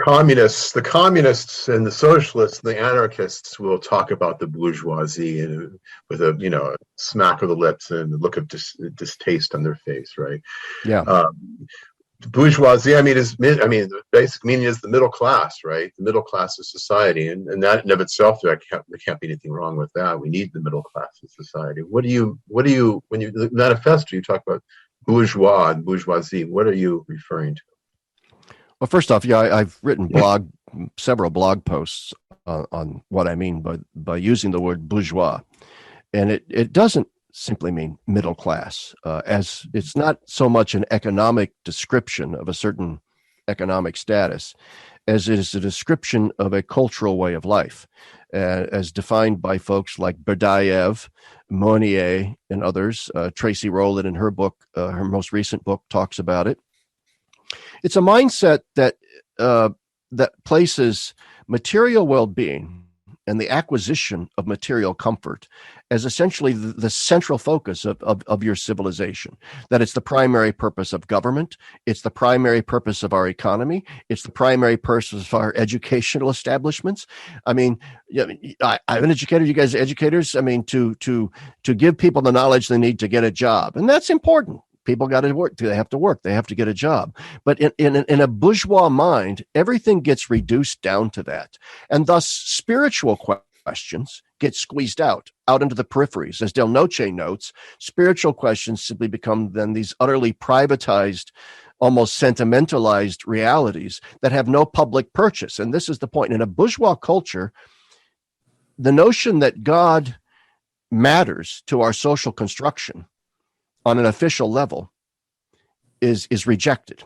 S6: communists and the socialists and the anarchists will talk about the bourgeoisie and with a smack of the lips and a look of distaste on their face, right?
S4: Yeah.
S6: Bourgeoisie, the basic meaning is the middle class, right? The middle class of society, and that in of itself, there can't be anything wrong with that. We need the middle class of society. What do you when you the manifesto, you talk about bourgeois and bourgeoisie? What are you referring to?
S4: Well, first off, I've written several blog posts on what I mean by using the word bourgeois, and it doesn't simply mean middle class, as it's not so much an economic description of a certain economic status as it is a description of a cultural way of life, as defined by folks like Berdayev, Monnier, and others. Tracy Rowland, in her book, her most recent book, talks about it. It's a mindset that that places material well-being and the acquisition of material comfort as essentially the central focus of your civilization, that it's the primary purpose of government, it's the primary purpose of our economy, it's the primary purpose of our educational establishments. I mean, I'm an educator, you guys are educators. I mean, to give people the knowledge they need to get a job, and that's important. People got to work. They have to work. They have to get a job. But in a bourgeois mind, everything gets reduced down to that. And thus, spiritual questions get squeezed out into the peripheries. As Del Noce notes, spiritual questions simply become then these utterly privatized, almost sentimentalized realities that have no public purchase. And this is the point. In a bourgeois culture, the notion that God matters to our social construction on an official level is rejected.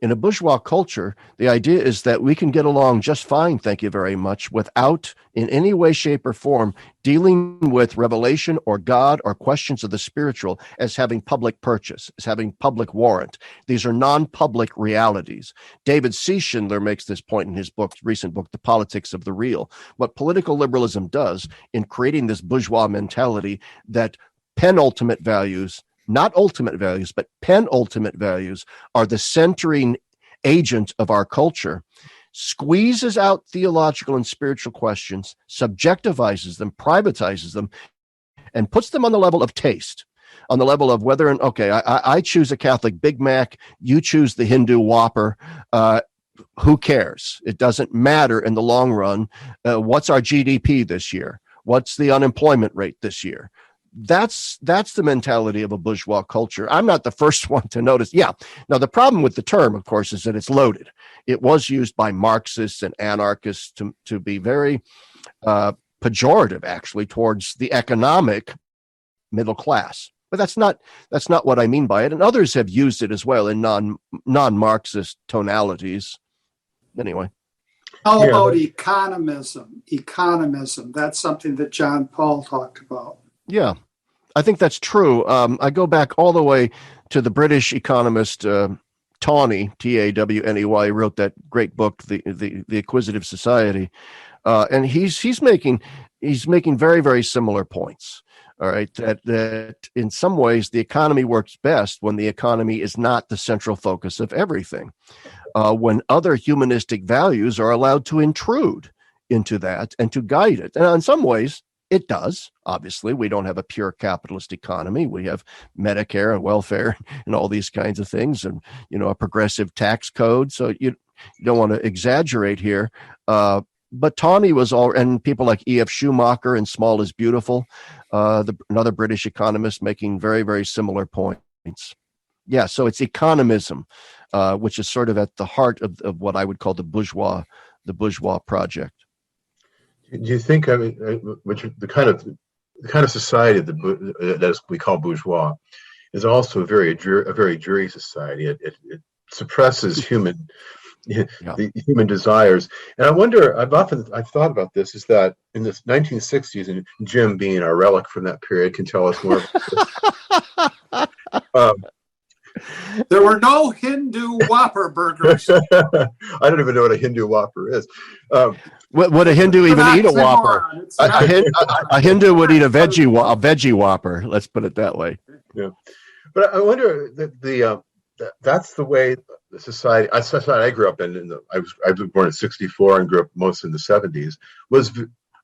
S4: In a bourgeois culture, the idea is that we can get along just fine, thank you very much, without in any way, shape, or form dealing with revelation or God or questions of the spiritual as having public purchase, as having public warrant. These are non-public realities. David C. Schindler makes this point in his recent book, The Politics of the Real. What political liberalism does in creating this bourgeois mentality that penultimate values, not ultimate values, but penultimate values, are the centering agent of our culture, squeezes out theological and spiritual questions, subjectivizes them, privatizes them, and puts them on the level of taste, on the level of whether, I choose a Catholic Big Mac, you choose the Hindu Whopper, who cares? It doesn't matter in the long run. What's our GDP this year? What's the unemployment rate this year? That's the mentality of a bourgeois culture. I'm not the first one to notice. Yeah. Now, the problem with the term, of course, is that it's loaded. It was used by Marxists and anarchists to be very pejorative, actually, towards the economic middle class. But that's not what I mean by it. And others have used it as well in non-Marxist tonalities. Anyway.
S3: How about economism? Economism. That's something that John Paul talked about.
S4: Yeah, I think that's true. I go back all the way to the British economist Tawney, Tawney, wrote that great book, The Acquisitive Society, and he's making very, very similar points. All right, that in some ways the economy works best when the economy is not the central focus of everything, when other humanistic values are allowed to intrude into that and to guide it. And in some ways, it does. Obviously, we don't have a pure capitalist economy. We have Medicare and welfare and all these kinds of things, and a progressive tax code. So you don't want to exaggerate here. But Tawney was and people like E.F. Schumacher and Small is Beautiful, another British economist, making very, very similar points. Yeah, so it's economism, which is sort of at the heart of what I would call the bourgeois project.
S6: Do you think, the kind of society that we call bourgeois is also a very dreary society. It suppresses the human desires. And I wonder, I've thought about this, is that in the 1960s, and Jim being our relic from that period can tell us more about this.
S3: There were no Hindu Whopper burgers.
S6: I don't even know what a Hindu Whopper is.
S4: Would a Hindu even eat a Whopper? A Hindu would eat a veggie Whopper. Let's put it that way.
S6: Yeah, but I wonder that that's the way the society I grew up in. I was born in '64 and grew up most in the '70s.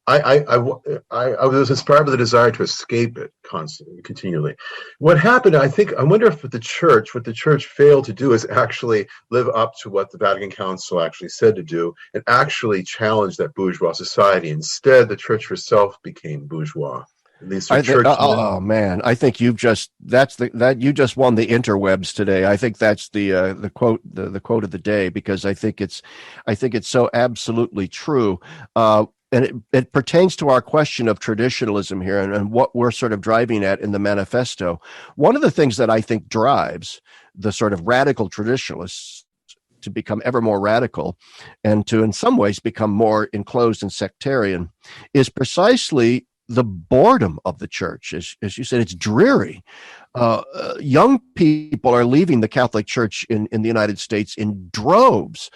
S6: I was inspired by the desire to escape it constantly, continually. What happened, I wonder if what the church failed to do is actually live up to what the Vatican Council actually said to do and actually challenge that bourgeois society. Instead, the church herself became bourgeois. Man, I think you just won the interwebs today. I think that's the quote of the day, because I think it's so absolutely true. And it pertains to our question of traditionalism here and what we're sort of driving at in the manifesto. One of the things that I think drives the sort of radical traditionalists to become ever more radical and to, in some ways, become more enclosed and sectarian is precisely
S4: the boredom of the church. As you said, it's dreary. Young people are leaving the Catholic Church in the United States in droves.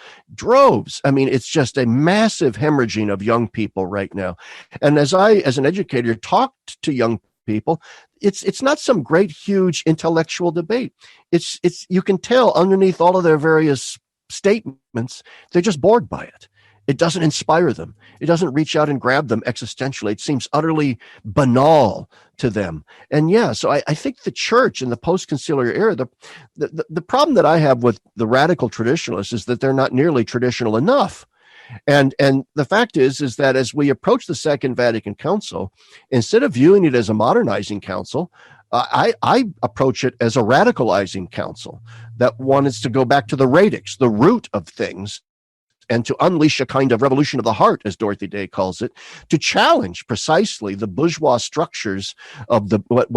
S4: I mean, it's just a massive hemorrhaging of young people right now. And as an educator, talked to young people, it's not some great, huge intellectual debate. It's you can tell underneath all of their various statements, they're just bored by it. It doesn't inspire them. It doesn't reach out and grab them existentially. It seems utterly banal to them. And yeah, so I think the church in the post-conciliar era, the problem that I have with the radical traditionalists is that they're not nearly traditional enough. And the fact is that as we approach the Second Vatican Council, instead of viewing it as a modernizing council, I approach it as a radicalizing council that wants to go back to the radix, the root of things, and to unleash a kind of revolution of the heart, as Dorothy Day calls it, to challenge precisely the bourgeois structures of what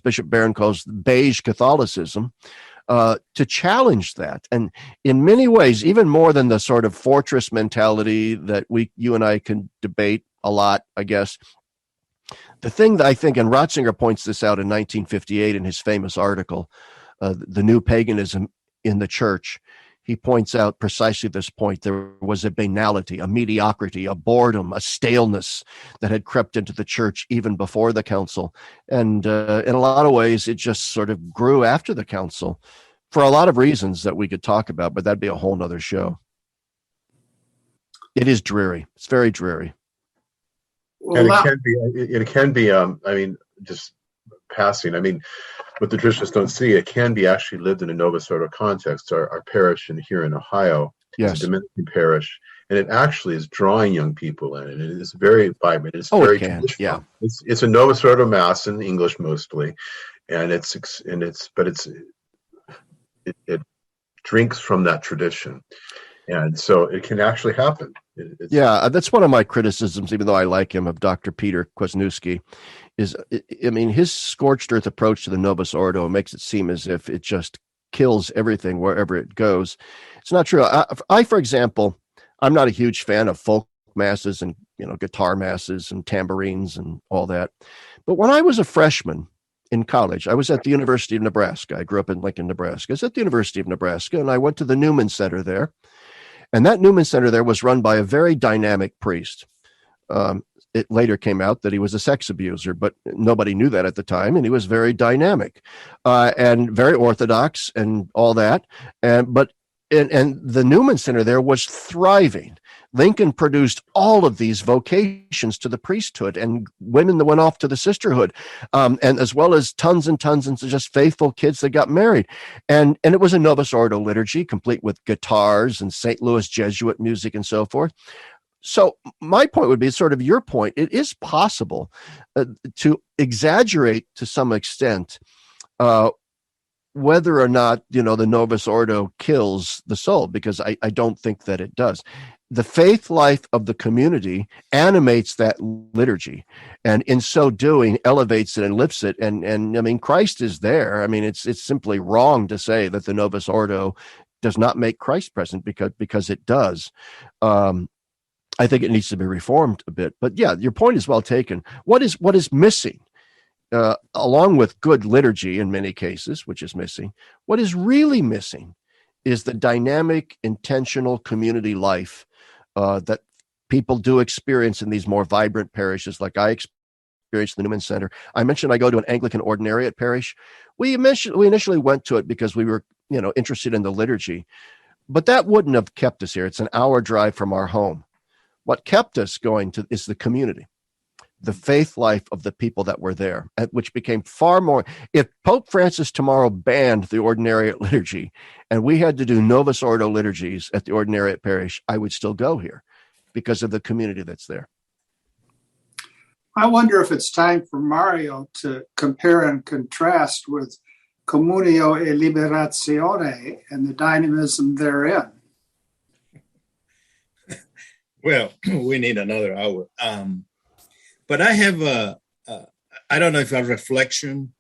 S4: Bishop Barron calls beige Catholicism, to challenge that. And in many ways, even more than the sort of fortress mentality that you and I can debate a lot, I guess, the thing that I think, and Ratzinger points this out in 1958 in his famous article, The New Paganism in the Church, he points out precisely this point. There was a banality, a mediocrity, a boredom, a staleness that had crept into the church even before the council. And in a lot of ways, it just sort of grew after the council for a lot of reasons that we could talk about, but that'd be a whole nother show. It is dreary. It's very dreary.
S6: And it can be, I mean, just passing. I mean, what the traditionalists don't see, it can be actually lived in a Nomus Order context. Our parish here in Ohio is a Dominican parish, and it actually is drawing young people in, and it is very vibrant. It's very traditional.
S4: Yeah.
S6: It's a Novus Ordo Mass in English mostly, and it drinks from that tradition, and so it can actually happen.
S4: That's one of my criticisms, even though I like him, of Dr. Peter Kwasniewski, is, I mean, his scorched earth approach to the Novus Ordo makes it seem as if it just kills everything wherever it goes. It's not true. I, for example, I'm not a huge fan of folk masses and, guitar masses and tambourines and all that. But when I was a freshman in college, I was at the University of Nebraska. I grew up in Lincoln, Nebraska. I was at the University of Nebraska, and I went to the Newman Center there. And that Newman Center there was run by a very dynamic priest. It later came out that he was a sex abuser, but nobody knew that at the time. And he was very dynamic and very orthodox and all that. And the Newman Center there was thriving. Lincoln produced all of these vocations to the priesthood and women that went off to the sisterhood, and as well as tons and tons of just faithful kids that got married. And it was a Novus Ordo liturgy, complete with guitars and St. Louis Jesuit music and so forth. So my point would be sort of your point. It is possible to exaggerate to some extent whether or not, the Novus Ordo kills the soul, because I don't think that it does. The faith life of the community animates that liturgy, and in so doing elevates it and lifts it. And I mean, Christ is there. I mean, it's simply wrong to say that the Novus Ordo does not make Christ present, because it does. I think it needs to be reformed a bit. But yeah, your point is well taken. What is missing? Along with good liturgy in many cases, which is missing, what is really missing is the dynamic, intentional community life that people do experience in these more vibrant parishes, like I experienced the Newman Center. I mentioned I go to an Anglican ordinariate parish. We initially went to it because we were, interested in the liturgy, but that wouldn't have kept us here. It's an hour drive from our home. What kept us going to is the community, the faith life of the people that were there, which became far more. If Pope Francis tomorrow banned the ordinariate liturgy and we had to do Novus Ordo liturgies at the ordinariate parish, I would still go here because of the community that's there.
S3: I wonder if it's time for Mario to compare and contrast with Communio e Liberazione and the dynamism therein.
S5: Well, we need another hour. But I have I don't know if a reflection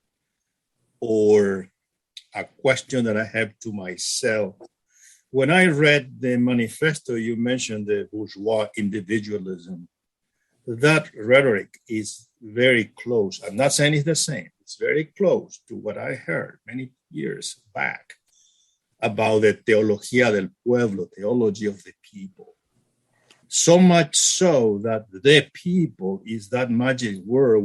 S5: or a question that I have to myself. When I read the manifesto, you mentioned the bourgeois individualism that rhetoric is very close. I'm not saying it's the same. It's very close to what I heard many years back about the teología del pueblo, theology of the people. So much so that the people is that magic word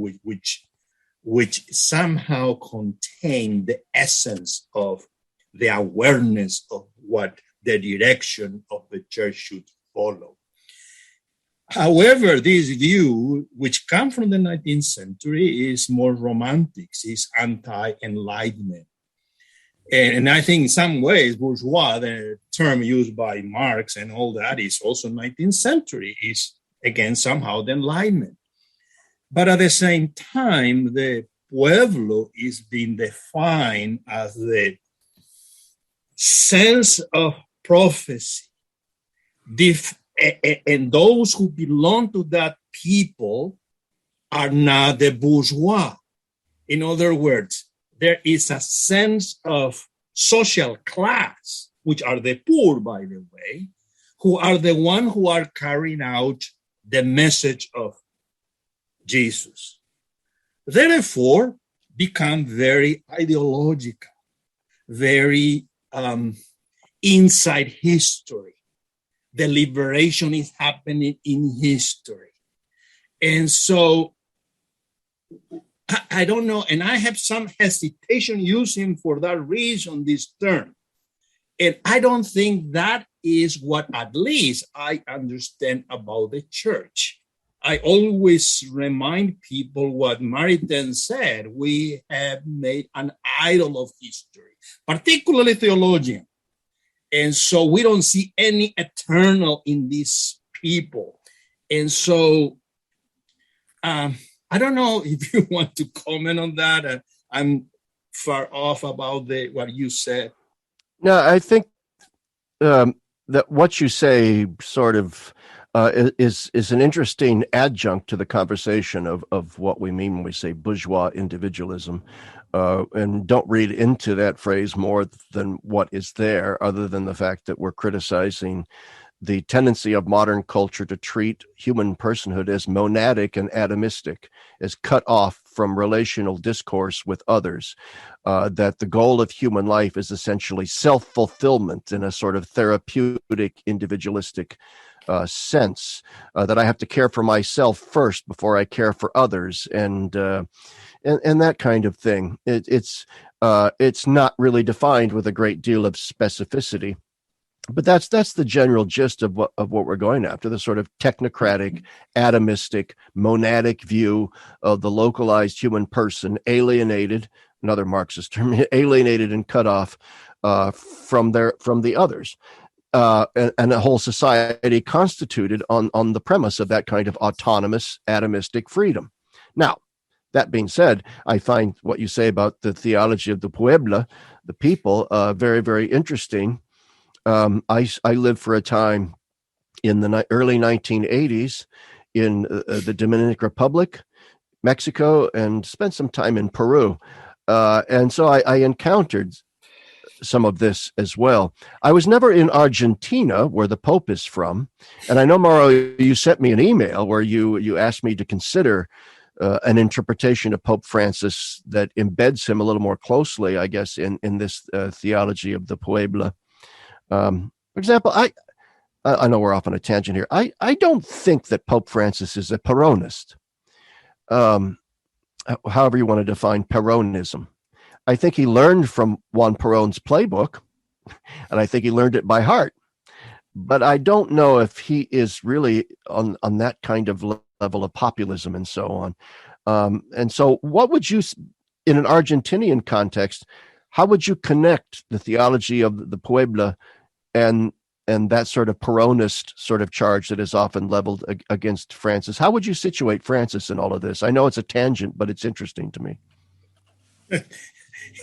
S5: which somehow contain the essence of the awareness of what the direction of the church should follow. However, this view, which comes from the 19th century, is more romantic, is anti-enlightenment. And I think in some ways, bourgeois, the term used by Marx and all that, is also 19th century, is again somehow the Enlightenment. But at the same time, the pueblo is being defined as the sense of prophecy. And those who belong to that people are not the bourgeois. In other words, there is a sense of social class, which are the poor, by the way, who are the ones who are carrying out the message of Jesus. Therefore, become very ideological, very inside history. The liberation is happening in history. And so I don't know, and I have some hesitation using for that reason this term. And I don't think that is what at least I understand about the church. I always remind people what Maritain said: we have made an idol of history, particularly theologian. And so we don't see any eternal in these people. And so I don't know if you want to comment on that. I'm far off about what you said.
S4: No, I think that what you say sort of is an interesting adjunct to the conversation of what we mean when we say bourgeois individualism. And don't read into that phrase more than what is there, other than the fact that we're criticizing the tendency of modern culture to treat human personhood as monadic and atomistic, as cut off from relational discourse with others, that the goal of human life is essentially self-fulfillment in a sort of therapeutic, individualistic sense, that I have to care for myself first before I care for others, and that kind of thing. It's not really defined with a great deal of specificity. But that's the general gist of what we're going after, the sort of technocratic, atomistic, monadic view of the localized human person, alienated, another Marxist term, alienated and cut off from the others, and a whole society constituted on the premise of that kind of autonomous, atomistic freedom. Now, that being said, I find what you say about the theology of the pueblo, the people, very, very interesting. I lived for a time in the early 1980s in the Dominican Republic, Mexico, and spent some time in Peru. And so I encountered some of this as well. I was never in Argentina, where the Pope is from. And I know, Mauro, you sent me an email where you asked me to consider an interpretation of Pope Francis that embeds him a little more closely, I guess, in this theology of the pueblo. For example, I know we're off on a tangent here. I don't think that Pope Francis is a Peronist. However you want to define Peronism. I think he learned from Juan Perón's playbook, and I think he learned it by heart. But I don't know if he is really on that kind of level of populism and so on. And so what would you, in an Argentinian context, how would you connect the theology of the pueblo and that sort of Peronist sort of charge that is often leveled against Francis? How would you situate Francis in all of this? I know it's a tangent, but it's interesting to me.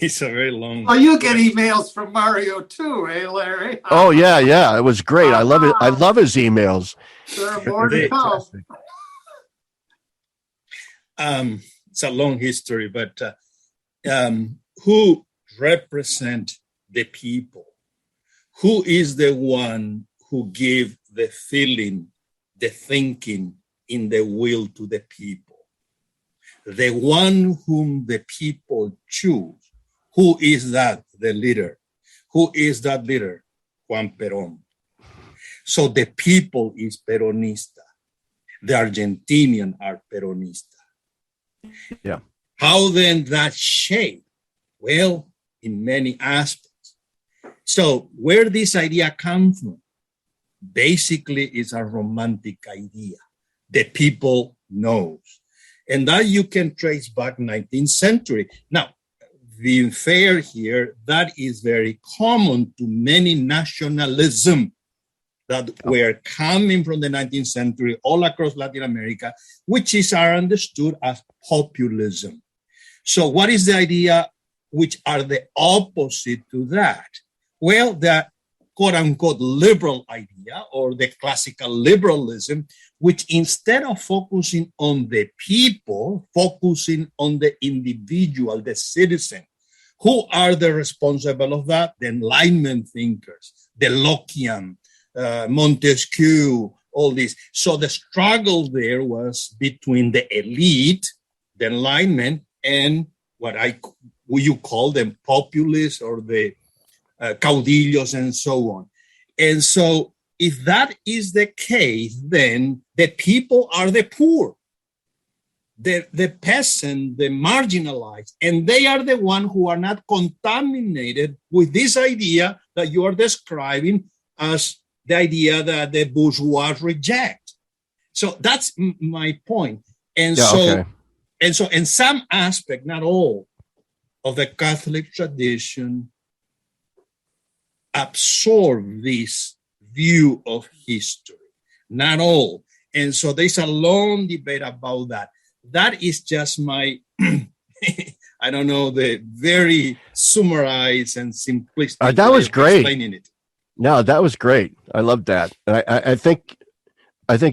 S5: It's a very long.
S3: Oh, you get emails from Mario too, eh, Larry?
S4: Oh yeah, it was great. I love it. I love his emails.
S3: There are more to come.
S5: It's a long history, but who represent the people? Who is the one who give the feeling, the thinking, in the will to the people. The one whom the people choose. Who is that? The leader. Who is that leader? Juan Perón. So the people is Peronista. The Argentinian are Peronista.
S4: Yeah.
S5: How then that shape? Well, in many aspects. So where this idea comes from? Basically, it's a romantic idea. The people knows. And that you can trace back 19th century. Now, being fair here, that is very common to many nationalism that were coming from the 19th century all across Latin America, which are understood as populism. So what is the idea which are the opposite to that? Well, the quote-unquote liberal idea or the classical liberalism, which instead of focusing on the people, focusing on the individual, the citizen. Who are the responsible of that? The Enlightenment thinkers, the Lockean, Montesquieu, all this. So the struggle there was between the elite, the Enlightenment, and what you call them populists or the caudillos and so on. And so if that is the case, then the people are the poor, the peasant, the marginalized, and they are the one who are not contaminated with this idea that you are describing as the idea that the bourgeois reject. So that's my point. And so in some aspect, not all, of the Catholic tradition absorb this view of history, not all. And so there's a long debate about that. That is just my, I don't know, the very summarized and simplistic.
S4: That was great.
S5: Explaining it.
S4: No, that was great. I love that. I think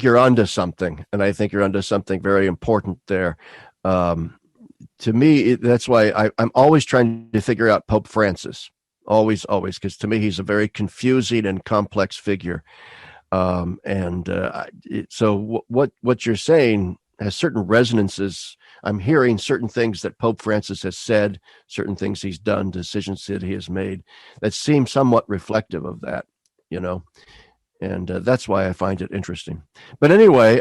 S4: you're onto something, and I think you're onto something very important there. To me, that's why I'm always trying to figure out Pope Francis. Always, because to me, he's a very confusing and complex figure. So what you're saying has certain resonances. I'm hearing certain things that Pope Francis has said, certain things he's done, decisions that he has made that seem somewhat reflective of that, and that's why I find it interesting. But anyway,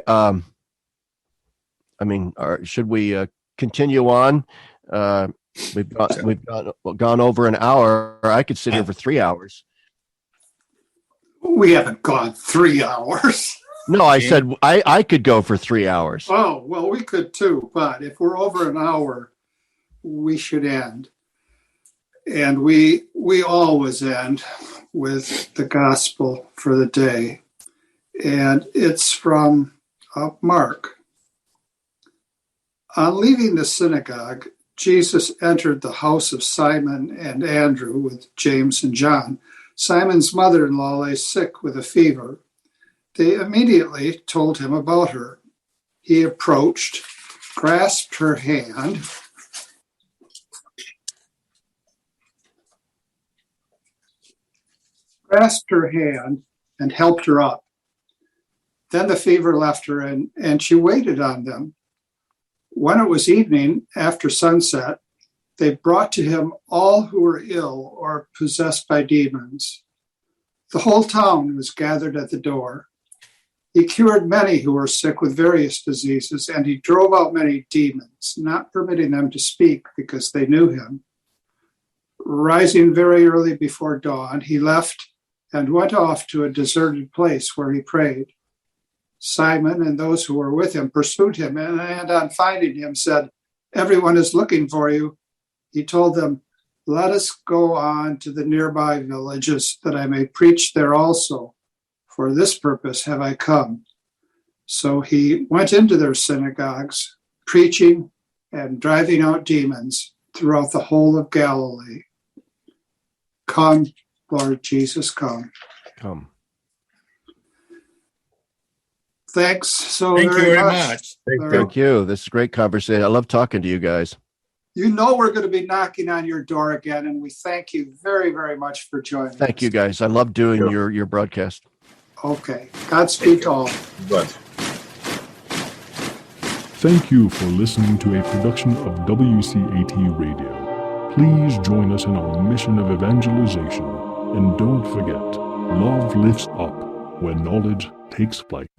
S4: should we continue on? We've gone over an hour. I could sit here for 3 hours.
S3: We haven't gone 3 hours.
S4: No, I said I could go for 3 hours.
S3: Oh, well, we could too, but if we're over an hour, we should end. And we always end with the gospel for the day. And it's from Mark. On leaving the synagogue, Jesus entered the house of Simon and Andrew with James and John. Simon's mother-in-law lay sick with a fever. They immediately told him about her. He approached, grasped her hand, and helped her up. Then the fever left her, and she waited on them. When it was evening, after sunset, they brought to him all who were ill or possessed by demons. The whole town was gathered at the door. He cured many who were sick with various diseases, and he drove out many demons, not permitting them to speak because they knew him. Rising very early before dawn, he left and went off to a deserted place where he prayed. Simon and those who were with him pursued him, and on finding him said, "Everyone is looking for you." He told them, "Let us go on to the nearby villages, that I may preach there also. For this purpose have I come." So he went into their synagogues, preaching and driving out demons throughout the whole of Galilee. Come, Lord Jesus, come.
S4: Come.
S3: Thanks so
S5: Thank
S3: very
S5: you very
S3: much.
S5: much.
S4: Thank you. This is a great conversation. I love talking to you guys.
S3: You know we're going to be knocking on your door again, and we thank you very, very much for joining us.
S4: Thank you, guys. I love doing your broadcast.
S3: Okay. Godspeed to all.
S6: But
S7: Thank you for listening to a production of WCAT Radio. Please join us in our mission of evangelization. And don't forget, love lifts up when knowledge takes flight.